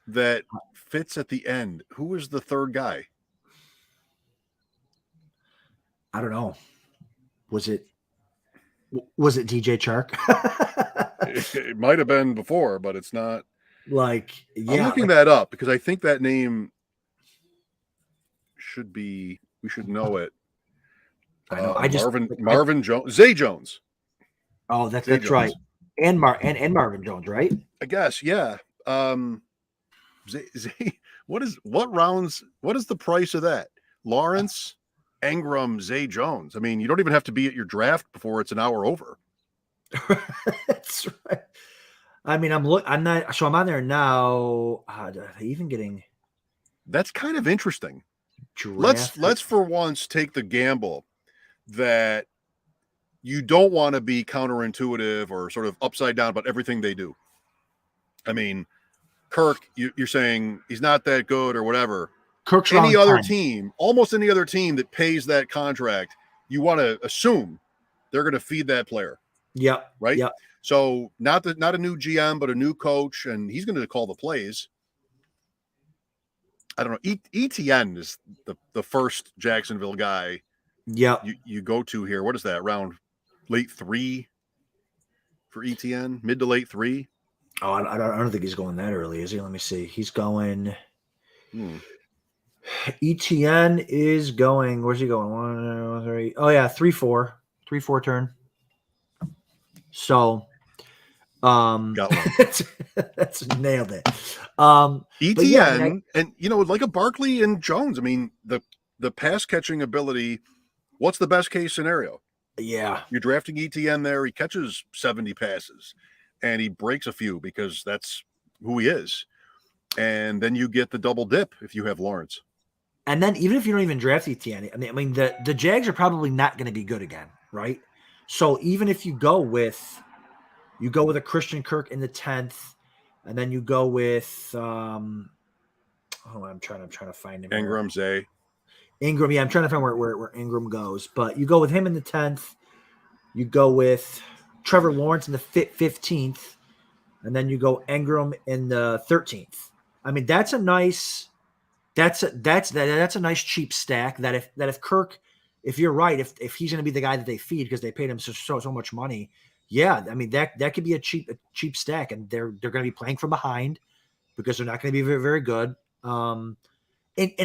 that fits at the end? Who is the third guy? I don't know. Was it DJ Chark? It might have been before, but it's not. I'm looking that up because I think that name we should know it. I know. Marvin Jones, Zay Jones. Oh, that's right. And Marvin Jones, right? I guess, yeah. Zay, what is the price of that? Lawrence, Ingram, Zay Jones. I mean, you don't even have to be at your draft before it's an hour over. That's right. I mean, I'm on there now. Even getting. That's kind of interesting. Let's for once take the gamble that you don't want to be counterintuitive or sort of upside down about everything they do. I mean, Kirk, you're saying he's not that good or whatever. Kirk's almost any other team that pays that contract, you want to assume they're going to feed that player. Yeah. Right. Yeah. So not a new GM, but a new coach, and he's going to call the plays. I don't know. ETN is the first Jacksonville guy. Yeah. You go to here. What is that? Around late 3, for ETN? Mid to late 3? Oh, I don't think he's going that early, is he? Let me see. He's going. ETN is going. Where's he going? 1, 2, 3. Oh yeah, 3-4, 3-4 turn. So, Got one. that's nailed it. ETN, yeah, and like a Barkley and Jones. I mean, the pass catching ability. What's the best case scenario? Yeah, you're drafting ETN there. He catches 70 passes, and he breaks a few because that's who he is. And then you get the double dip if you have Lawrence. And then even if you don't even draft ETN, I mean the Jags are probably not going to be good again, right? So even if you go with a Christian Kirk in the 10th, and then you go with I'm trying to find him. Ingram, Zay. Ingram, yeah, I'm trying to find where Ingram goes, but you go with him in the 10th. You go with Trevor Lawrence in the 15th, and then you go Ingram in the 13th. I mean, that's a nice. That's a nice cheap stack. That if Kirk, if you're right, if he's going to be the guy that they feed because they paid him so much money, yeah, I mean that could be a cheap stack, and they're going to be playing from behind because they're not going to be very, very good. And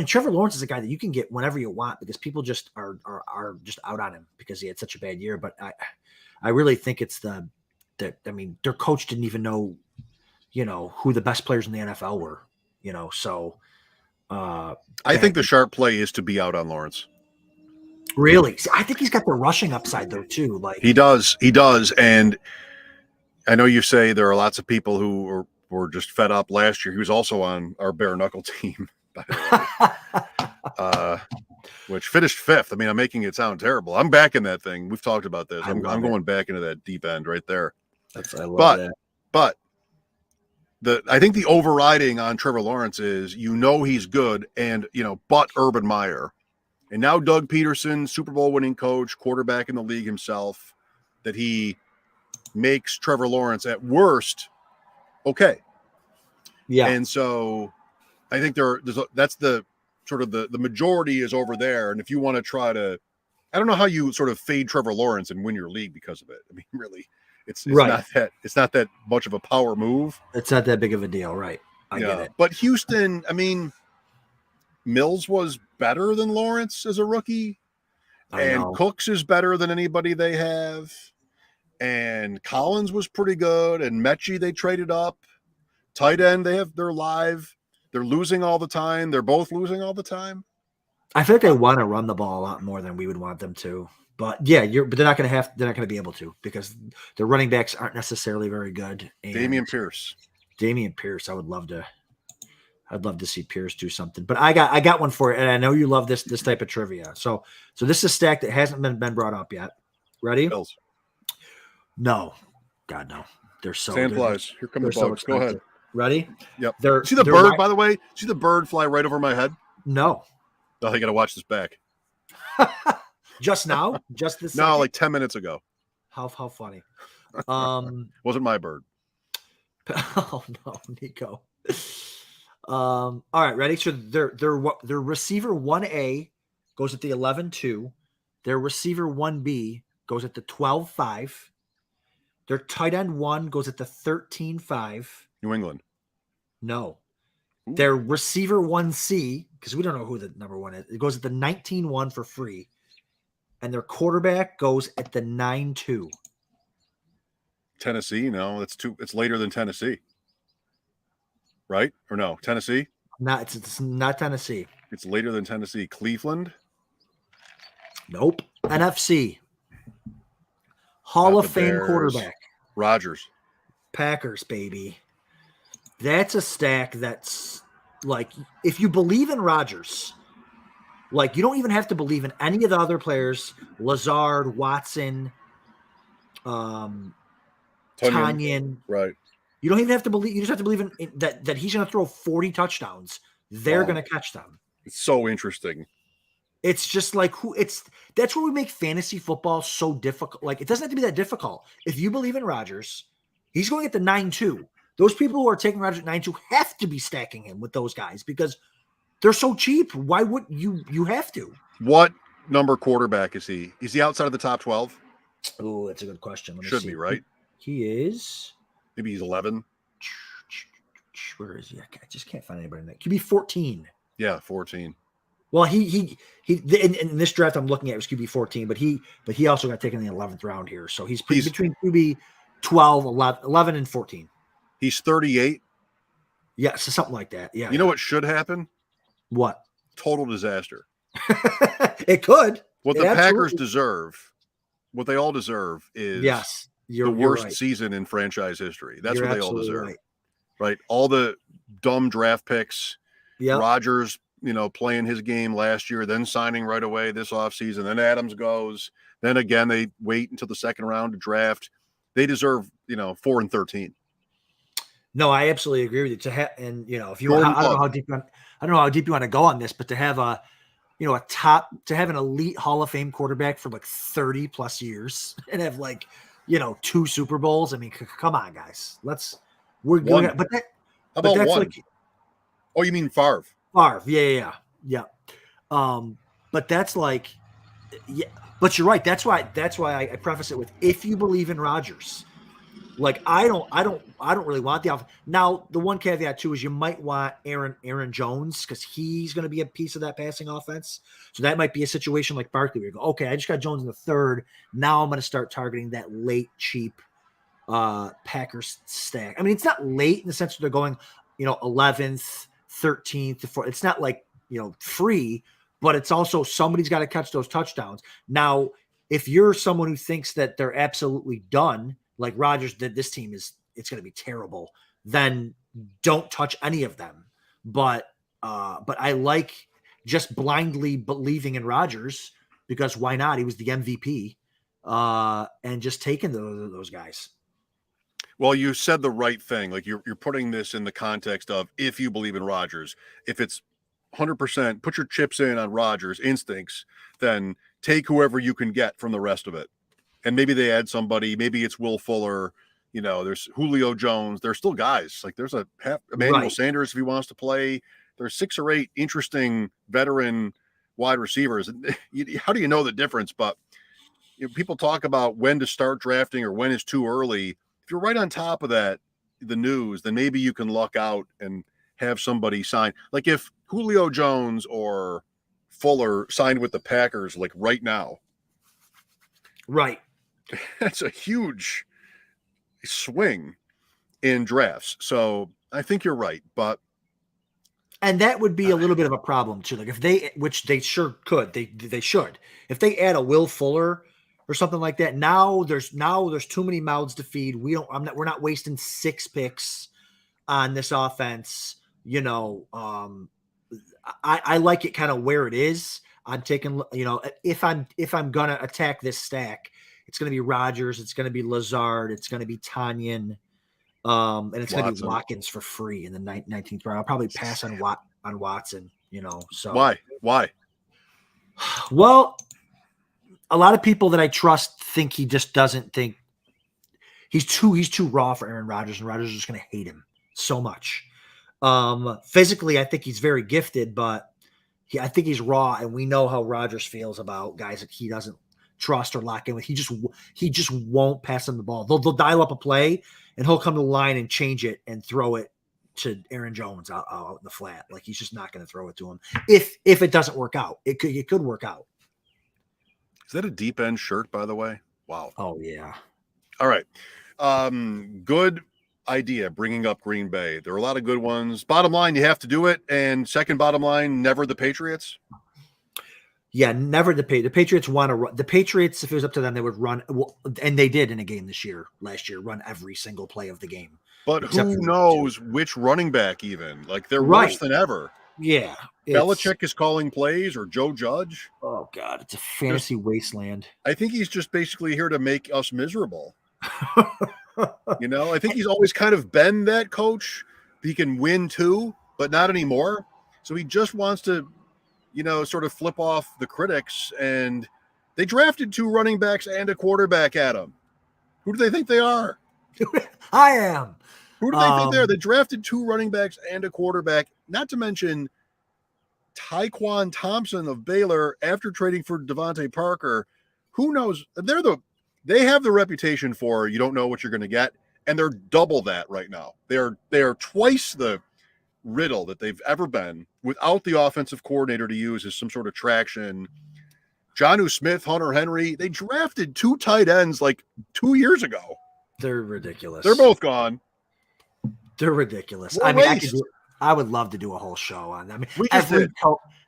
Trevor Lawrence is a guy that you can get whenever you want because people just are just out on him because he had such a bad year. But I really think it's I mean their coach didn't even know, who the best players in the NFL were, so. I think the sharp play is to be out on Lawrence. Really? I think he's got the rushing upside though too. Like he does, and I know you say there are lots of people who were just fed up last year. He was also on our bare knuckle team, by the way, which finished 5th. I mean, I'm making it sound terrible. I'm back in that thing. We've talked about this. I'm going back into that deep end right there. I love that. But I think the overriding on Trevor Lawrence is he's good, and but Urban Meyer, and now Doug Peterson, Super Bowl winning coach, quarterback in the league himself, that he makes Trevor Lawrence at worst okay. Yeah, and so I think that's the sort of the majority is over there, and if you want to try to, I don't know how you sort of fade Trevor Lawrence and win your league because of it. I mean, really. It's right. not that much of a power move. It's not that big of a deal, right? I get it. But Houston, I mean, Mills was better than Lawrence as a rookie, and Cooks is better than anybody they have, and Collins was pretty good, and Mechie they traded up. Tight end, they're live. They're losing all the time. They're both losing all the time. I feel like they want to run the ball a lot more than we would want them to. But yeah, but they're not going to be able to because the running backs aren't necessarily very good. And Damian Pierce, I would love to see Pierce do something. But I got one for it, and I know you love this type of trivia. So this is a stack that hasn't been brought up yet. Ready? Bills. No, God no. They're so sandflies. Here come the bugs. Go ahead. Ready? Yep. See the bird, by the way? See the bird fly right over my head? No. Oh, I got to watch this back. Just now? Just this? No, like 10 minutes ago. How funny. Wasn't my bird. Oh no, Nico. All right, ready? So their receiver 1A goes at the 11-2. Their receiver 1B goes at the 12-5. Their tight end 1 goes at the 13-5. New England. No. Ooh. Their receiver 1C, because we don't know who the number 1 is, it goes at the 19-1 for free. And their quarterback goes at the 9-2. Tennessee? No, it's later than Tennessee. Right? Or no? Tennessee? It's not Tennessee. It's later than Tennessee. Cleveland? Nope. NFC. Hall of Fame quarterback. Rodgers. Packers, baby. That's a stack that's like, if you believe in Rodgers, like, you don't even have to believe in any of the other players, Lazard, Watson, Tanyan. Right. You don't even have to believe. You just have to believe in that he's going to throw 40 touchdowns. They're going to catch them. It's so interesting. It's just like that's where we make fantasy football so difficult. Like, it doesn't have to be that difficult. If you believe in Rodgers, he's going at the 9-2. Those people who are taking Rodgers at 9-2 have to be stacking him with those guys because they're so cheap. Why wouldn't you have to? What number quarterback is he? Is he outside of the top 12? Oh, that's a good question. Should be, right? He is. Maybe he's 11. Where is he? I just can't find anybody in that. QB 14. Yeah, 14. Well, he in this draft I'm looking at was QB 14, but he also got taken in the 11th round here. So he's between QB 12, 11 and 14. He's 38. Yeah, so something like that. Yeah. You know what should happen? What? Total disaster. It could. What the Packers deserve, what they all deserve is the worst season in franchise history. That's what they all deserve. Right? All the dumb draft picks. Yep. Rodgers, playing his game last year, then signing right away this offseason. Then Adams goes. Then again, they wait until the second round to draft. They deserve, 4 and 13. No, I absolutely agree with you. If you, I don't know how deep you want to go on this, but to have to have an elite Hall of Fame quarterback for like 30 plus years and have 2 Super Bowls. I mean, come on, guys. We're going. How about one? Oh, you mean Favre? Favre, yeah. But that's but you're right. That's why I preface it with, if you believe in Rodgers. I don't really want the offense. Now, the one caveat too is you might want Aaron Jones, because he's going to be a piece of that passing offense. So that might be a situation like Barkley where you go, okay, I just got Jones in the 3rd. Now I'm going to start targeting that late cheap Packers stack. I mean, it's not late in the sense that they're going, 11th, 13th to 4th. It's not free, but it's also somebody's got to catch those touchdowns. Now, if you're someone who thinks that they're absolutely done, like Rodgers did, this team it's going to be terrible, then don't touch any of them. But I like just blindly believing in Rodgers, because why not? He was the MVP, and just taking those guys. Well, you said the right thing. You're putting this in the context of, if you believe in Rodgers, if it's 100%, put your chips in on Rodgers' instincts, then take whoever you can get from the rest of it. And maybe they add somebody. Maybe it's Will Fuller. There's Julio Jones. There's still guys. There's Emmanuel Sanders if he wants to play. There's 6 or 8 interesting veteran wide receivers. How do you know the difference? But people talk about when to start drafting or when is too early. If you're right on top of the news, then maybe you can luck out and have somebody sign. If Julio Jones or Fuller signed with the Packers right now. Right. That's a huge swing in drafts. So I think you're right, and that would be a little bit of a problem too. If which they sure could, they should. If they add a Will Fuller or something like that, now there's too many mouths to feed. We're not wasting 6 picks on this offense. I like it kind of where it is. I'm taking, if I'm gonna attack this stack, it's going to be Rodgers, it's going to be Lazard, it's going to be Tanyan, and it's going to be Watkins for free in the 19th round. I'll probably pass on Watson. So why? Well, a lot of people that I trust think he just doesn't think he's too raw for Aaron Rodgers, and Rodgers is just going to hate him so much. Physically, I think he's very gifted, but I think he's raw, and we know how Rodgers feels about guys that he doesn't trust or lock in with. He just won't pass him the ball. They'll dial up a play, and he'll come to the line and change it and throw it to Aaron Jones out in the flat. He's just not going to throw it to him. If it doesn't work out, it could work out. Is that a deep end shirt, by the way? Wow. Oh yeah. All right. Good idea bringing up Green Bay. There are a lot of good ones. Bottom line, you have to do it. And second bottom line, never the Patriots. Yeah, never the Patriots. The Patriots want to run. The Patriots, if it was up to them, they would run. And they did in a game last year, run every single play of the game. But who knows which running back even? They're worse than ever. Yeah. Belichick is calling plays, or Joe Judge. Oh, God. It's a fantasy wasteland. I think he's just basically here to make us miserable. I think he's always kind of been that coach. He can win too, but not anymore. So he just wants to, sort of flip off the critics. And they drafted 2 running backs and a quarterback at him. Who do they think they are? I am. Who do they think they are? They drafted 2 running backs and a quarterback, not to mention Tyquan Thompson of Baylor after trading for Devontae Parker. Who knows? They're the they have the reputation for you don't know what you're going to get, and they're double that right now. They are twice the riddle that they've ever been without the offensive coordinator to use as some sort of traction. Jonnu Smith, Hunter Henry, they drafted 2 tight ends like 2 years ago. They're ridiculous. They're both gone. They're ridiculous. What I a mean, waste. I would love to do a whole show on that. I mean, We just did.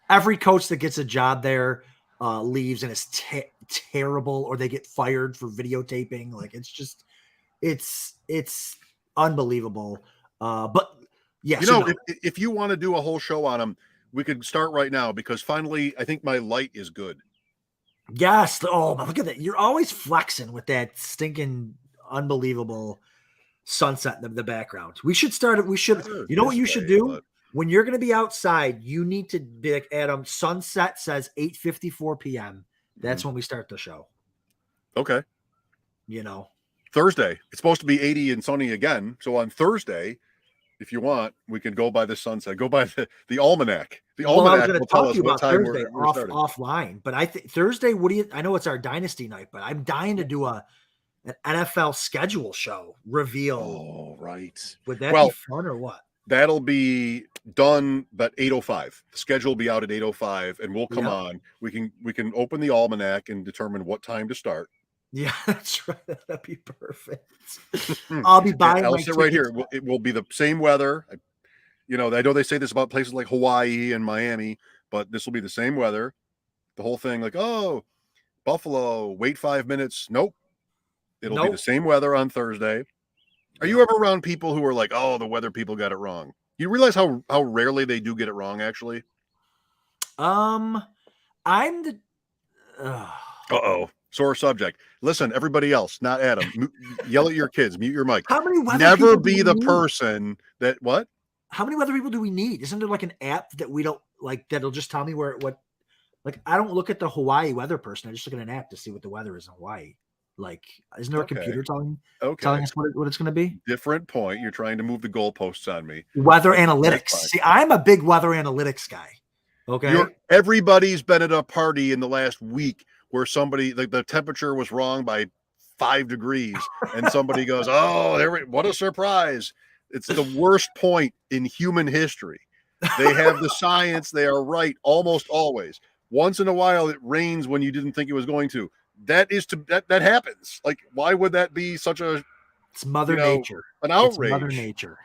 every coach that gets a job there leaves and it's terrible, or they get fired for videotaping. Like it's unbelievable. But yeah, if you want to do a whole show on them, we could start right now because finally, I think my light is good. Yes. Oh, look at that! You're always flexing with that stinking unbelievable sunset in the background. We should start it. We should. You know what you should do? When you're going to be outside, you need to be like, Adam, sunset says 8:54 p.m. That's when we start the show. Okay. Thursday. It's supposed to be 80 and sunny again. So on Thursday, if you want, we can go by the sunset. Go by the almanac. The almanac will tell us what time we're starting. Offline. But I think Thursday, I know it's our dynasty night, but I'm dying to do an NFL schedule show reveal. Oh, right. Would that be fun or what? That'll be done at 8:05. The schedule will be out at 8:05, and we'll come on. We can open the almanac and determine what time to start. Yeah, that's right. That'd be perfect. I'll be buying. I'll sit right here. It will be the same weather. I know they say this about places like Hawaii and Miami, but this will be the same weather. The whole thing, like, oh, Buffalo, wait 5 minutes. Nope. It'll be the same weather on Thursday. Are you ever around people who are like, oh, the weather people got it wrong? You realize how rarely they do get it wrong, actually? I'm the. Uh-oh. Sore subject. Listen, everybody else, not Adam. Yell at your kids. Mute your mic. How many weather Never people be the person that what? How many weather people do we need? Isn't there like an app that we don't like that'll just tell me what? Like, I don't look at the Hawaii weather person. I just look at an app to see what the weather is in Hawaii. Like, isn't there a computer telling us what it's going to be? Different point. You're trying to move the goalposts on me. Weather analytics. See, I'm a big weather analytics guy. Okay. Everybody's been at a party in the last week where somebody, like, the temperature was wrong by 5 degrees, and somebody goes, "Oh, what a surprise!" It's the worst point in human history. They have the science. They are right almost always. Once in a while, it rains when you didn't think it was going to. That happens. Like, why would that be such a? It's Mother Nature. An outrage. It's Mother Nature.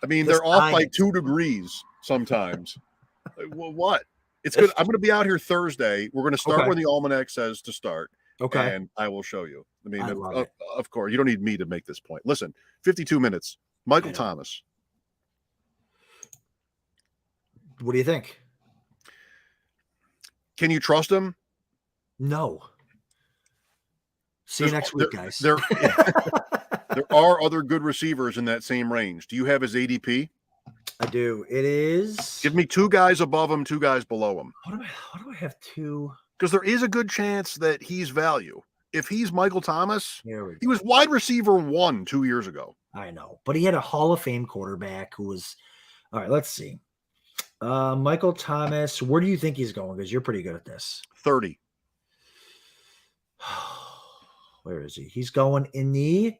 I mean, they're off by 2 degrees sometimes. Like, well, what? It's good. I'm going to be out here Thursday. We're going to start where the almanac says to start. Okay. And I will show you. I mean, of course, you don't need me to make this point. Listen, 52 minutes. Michael Thomas. What do you think? Can you trust him? No. See you next week, guys. There are other good receivers in that same range. Do you have his ADP? I do. It is. Give me 2 guys above him, 2 guys below him. How do I have 2? Because there is a good chance that he's value. If he's Michael Thomas, he was wide receiver 1 2 years ago. I know, but he had a Hall of Fame quarterback who was. All right, let's see. Michael Thomas, where do you think he's going? Because you're pretty good at this. 30. Where is he? He's going in the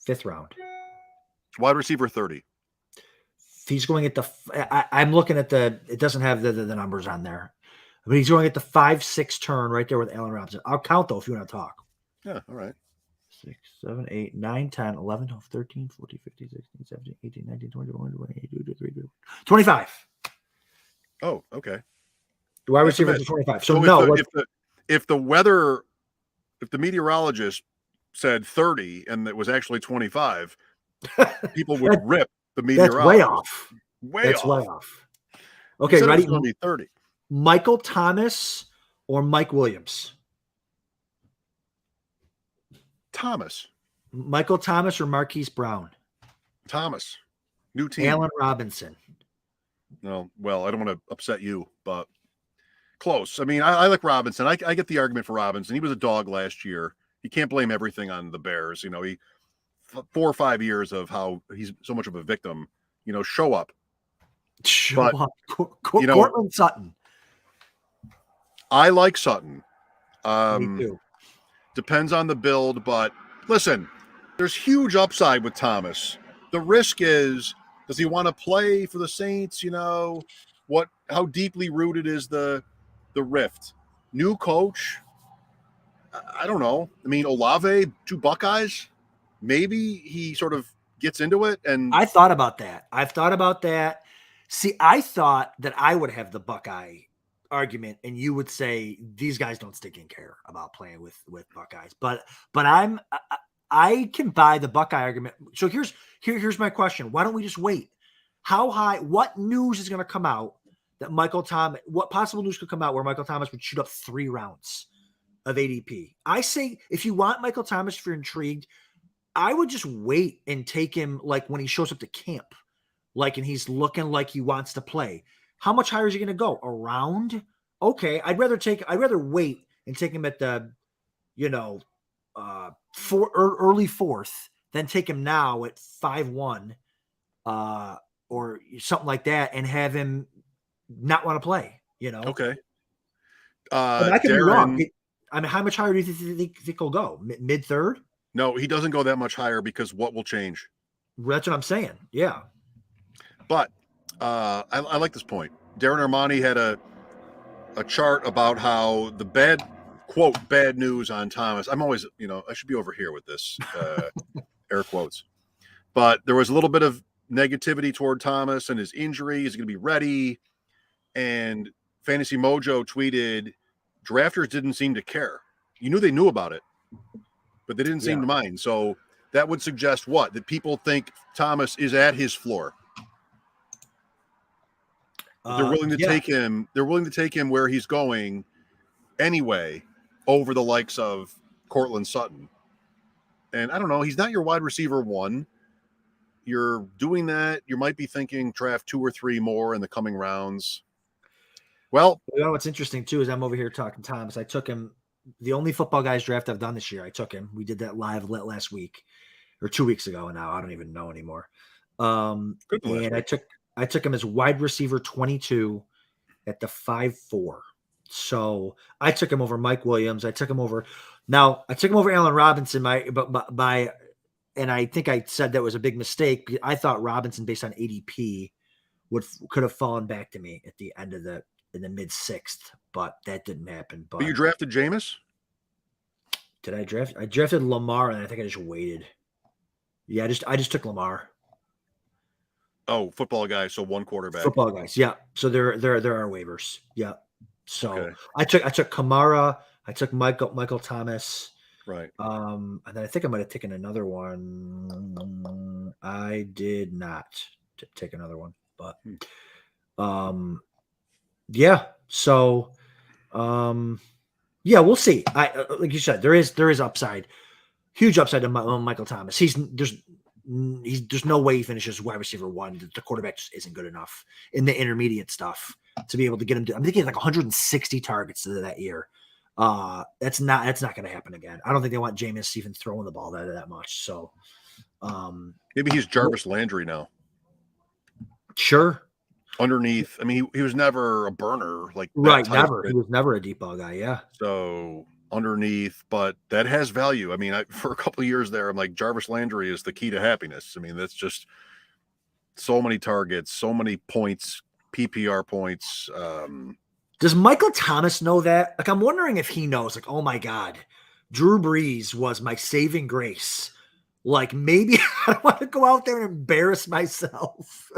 5th round. Wide receiver 30. He's going at the. I'm looking at the. It doesn't have the numbers on there, but he's going at the 5-6 turn right there with Allen Robinson. I'll count though if you want to talk. Yeah. All right. 6, 7, 8, 9, 10, 11, 12, 13, 14, 15, 16, 17, 18, 19, 20, 21, 22, 23, 25. Oh, okay. The wide receiver is 25. So if the meteorologist said 30 and it was actually 25, people would rip the meteorologist. That's way off. Way off. Okay, ready? It's going to be 30. Michael Thomas or Mike Williams? Thomas. Michael Thomas or Marquise Brown? Thomas. New team. Allen Robinson. No, well, I don't want to upset you, but close. I mean, I like Robinson. I get the argument for Robinson. He was a dog last year. You can't blame everything on the Bears. You know, 4 or 5 years of how he's so much of a victim. You know, show up. Cortland Sutton. I like Sutton. Me too. Depends on the build, but listen, there's huge upside with Thomas. The risk is, does he want to play for the Saints? How deeply rooted is the rift? New coach? I don't know. I mean, Olave, 2 Buckeyes. Maybe he sort of gets into it. And I thought about that. I've thought about that. See, I thought that I would have the Buckeye argument, and you would say these guys don't stinking care about playing with Buckeyes. But I can buy the Buckeye argument. So here's my question. Why don't we just wait? How high? What news is going to come out that Michael Thomas? What possible news could come out where Michael Thomas would shoot up 3 rounds of ADP? I say if you want Michael Thomas, if you're intrigued, I would just wait and take him like when he shows up to camp, and he's looking like he wants to play. How much higher is he going to go? A round? Okay, I'd rather wait and take him at the, early 4th than take him now at 5-1, or something like that, and have him not want to play. Okay. I could be wrong. I mean, how much higher do you think he'll go? Mid 3rd? No, he doesn't go that much higher because what will change? That's what I'm saying. Yeah. But I like this point. Darren Armani had a chart about how the bad news on Thomas. I'm always, I should be over here with this, air quotes. But there was a little bit of negativity toward Thomas and his injury. He's going to be ready. And Fantasy Mojo tweeted, drafters didn't seem to care. You knew they knew about it, but they didn't seem to mind. So that would suggest what? That people think Thomas is at his floor. They're willing to take him. They're willing to take him where he's going anyway, over the likes of Cortland Sutton. And I don't know. He's not your wide receiver 1. You're doing that. You might be thinking draft 2 or 3 more in the coming rounds. Well, what's interesting too is I'm over here talking Thomas. I took him. The only Football Guys draft I've done this year, I took him. We did that live last week or 2 weeks ago. Now I don't even know anymore. And I took him as wide receiver 22 at the 5-4. So I took him over Mike Williams. I took him over Allen Robinson. And I think I said that was a big mistake. I thought Robinson, based on ADP, could have fallen back to me at the end of in the mid 6th, but that didn't happen. But you drafted Jameis? Did I draft? I drafted Lamar, and I think I just waited. Yeah, I just took Lamar. Oh, Football Guys. So 1 quarterback. Football Guys. Yeah. So there are waivers. Yeah. So okay. I took Kamara. I took Michael Thomas. Right. And then I think I might have taken another one. I did not take another one, but yeah. So yeah, we'll see. Like you said, there is upside, huge upside on Michael Thomas. There's no way he finishes wide receiver 1. The quarterback just isn't good enough in the intermediate stuff to be able to get him to. I'm thinking like 160 targets that year. That's not going to happen again. I don't think they want Jameis even throwing the ball that much. So maybe he's Jarvis Landry now. Sure. Underneath, I mean, he was never a burner like right. Never. He was never a deep ball guy. Yeah. So underneath, but that has value. I mean, for a couple of years there, I'm like, Jarvis Landry is the key to happiness. I mean, that's just so many targets, so many points, PPR points. Does Michael Thomas know that? Like, I'm wondering if he knows, like, oh my God, Drew Brees was my saving grace. Like, maybe I don't want to go out there and embarrass myself.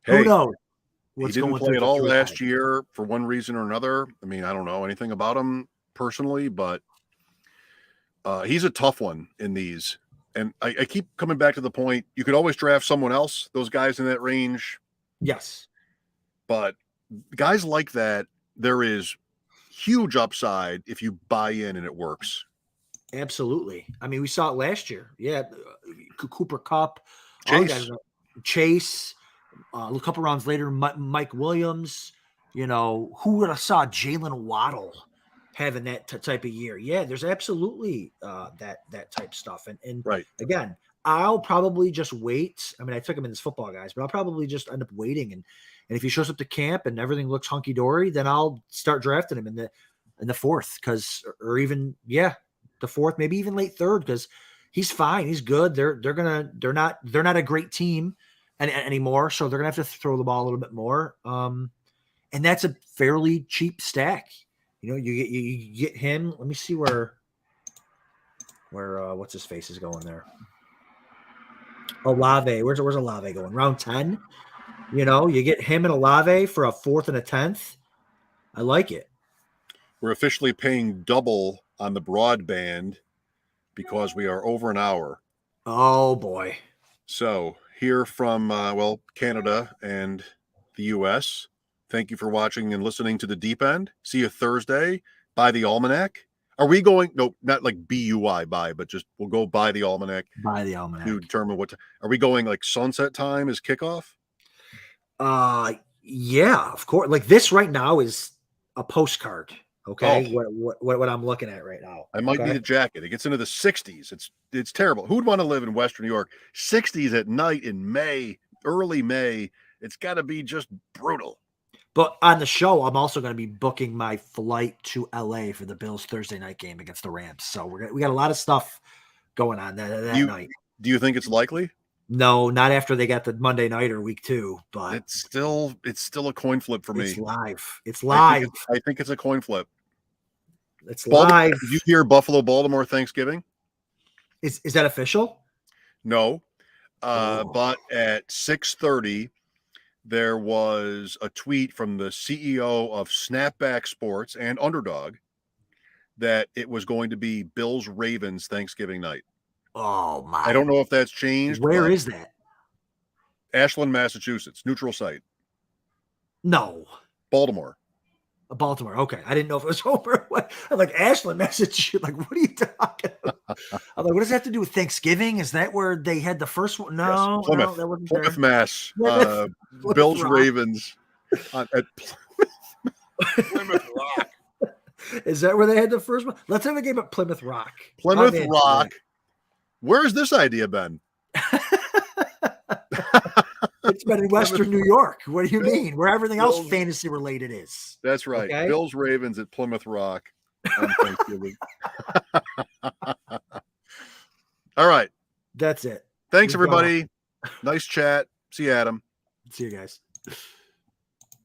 Who knows? He didn't play at all last year for one reason or another. I mean, I don't know anything about him personally, but he's a tough one in these. And I keep coming back to the point, you could always draft someone else, those guys in that range. Yes. But guys like that, there is huge upside if you buy in and it works. Absolutely. I mean, we saw it last year. Yeah. Cooper Kupp, Chase, a couple rounds later, Mike Williams, who would have saw Jalen Waddle having that type of year? Yeah, there's absolutely that type of stuff. And right. Again, I'll probably just wait. I mean, I took him in this Football Guys, but I'll probably just end up waiting. And if he shows up to camp and everything looks hunky-dory, then I'll start drafting him. And in the fourth, or even the fourth, maybe even late third, because he's fine, he's good. They're not a great team anymore, so they're gonna have to throw the ball a little bit more. And that's a fairly cheap stack. You get him. Let me see where what's his face is going there. Olave, where's Olave going? Round 10. You get him and Olave for a 4th and a 10th. I like it. We're officially paying double on the broadband because we are over an hour. Oh boy. So here from Canada and the US, thank you for watching and listening to The Deep End. See you Thursday. Buy the Almanac. Are we going? No, not like BUI buy, but just we'll go buy the Almanac. Buy the Almanac. To determine what. Are we going like sunset time as kickoff? Yeah, of course. Like this right now is a postcard. Okay, what I'm looking at right now. I might need a jacket. It gets into the 60s. It's terrible. Who would want to live in Western New York? 60s at night in May, early May. It's got to be just brutal. But on the show, I'm also going to be booking my flight to LA for the Bills Thursday night game against the Rams. So we got a lot of stuff going on that night. Do you think it's likely? No, not after they got the Monday night or week 2. But it's still a coin flip for me. It's live. It's live. I think it's a coin flip. It's live. Did you hear Buffalo-Baltimore Thanksgiving? Is that official? No. But at 6:30, there was a tweet from the CEO of Snapback Sports and Underdog that it was going to be Bills-Ravens Thanksgiving night. Oh, my. I don't know if that's changed. Where is that? Ashland, Massachusetts. Neutral site. No. Baltimore. Baltimore. Okay. I didn't know if it was over. I'm like, Ashland, Massachusetts. Like, what are you talking about? I'm like, what does that have to do with Thanksgiving? Is that where they had the first one? No. Yes. Plymouth. No, that wasn't Plymouth, there. Mass. Plymouth Bills, Rock. Ravens. At Plymouth Rock. Is that where they had the first one? Let's have a game at Plymouth Rock. Plymouth Rock. Where's this idea been? It's been in Western New York. What do you mean? Where everything else fantasy related is. That's right. Okay? Bills Ravens at Plymouth Rock on Thanksgiving. All right. That's it. Thanks, everybody. Nice chat. See you, Adam. See you guys.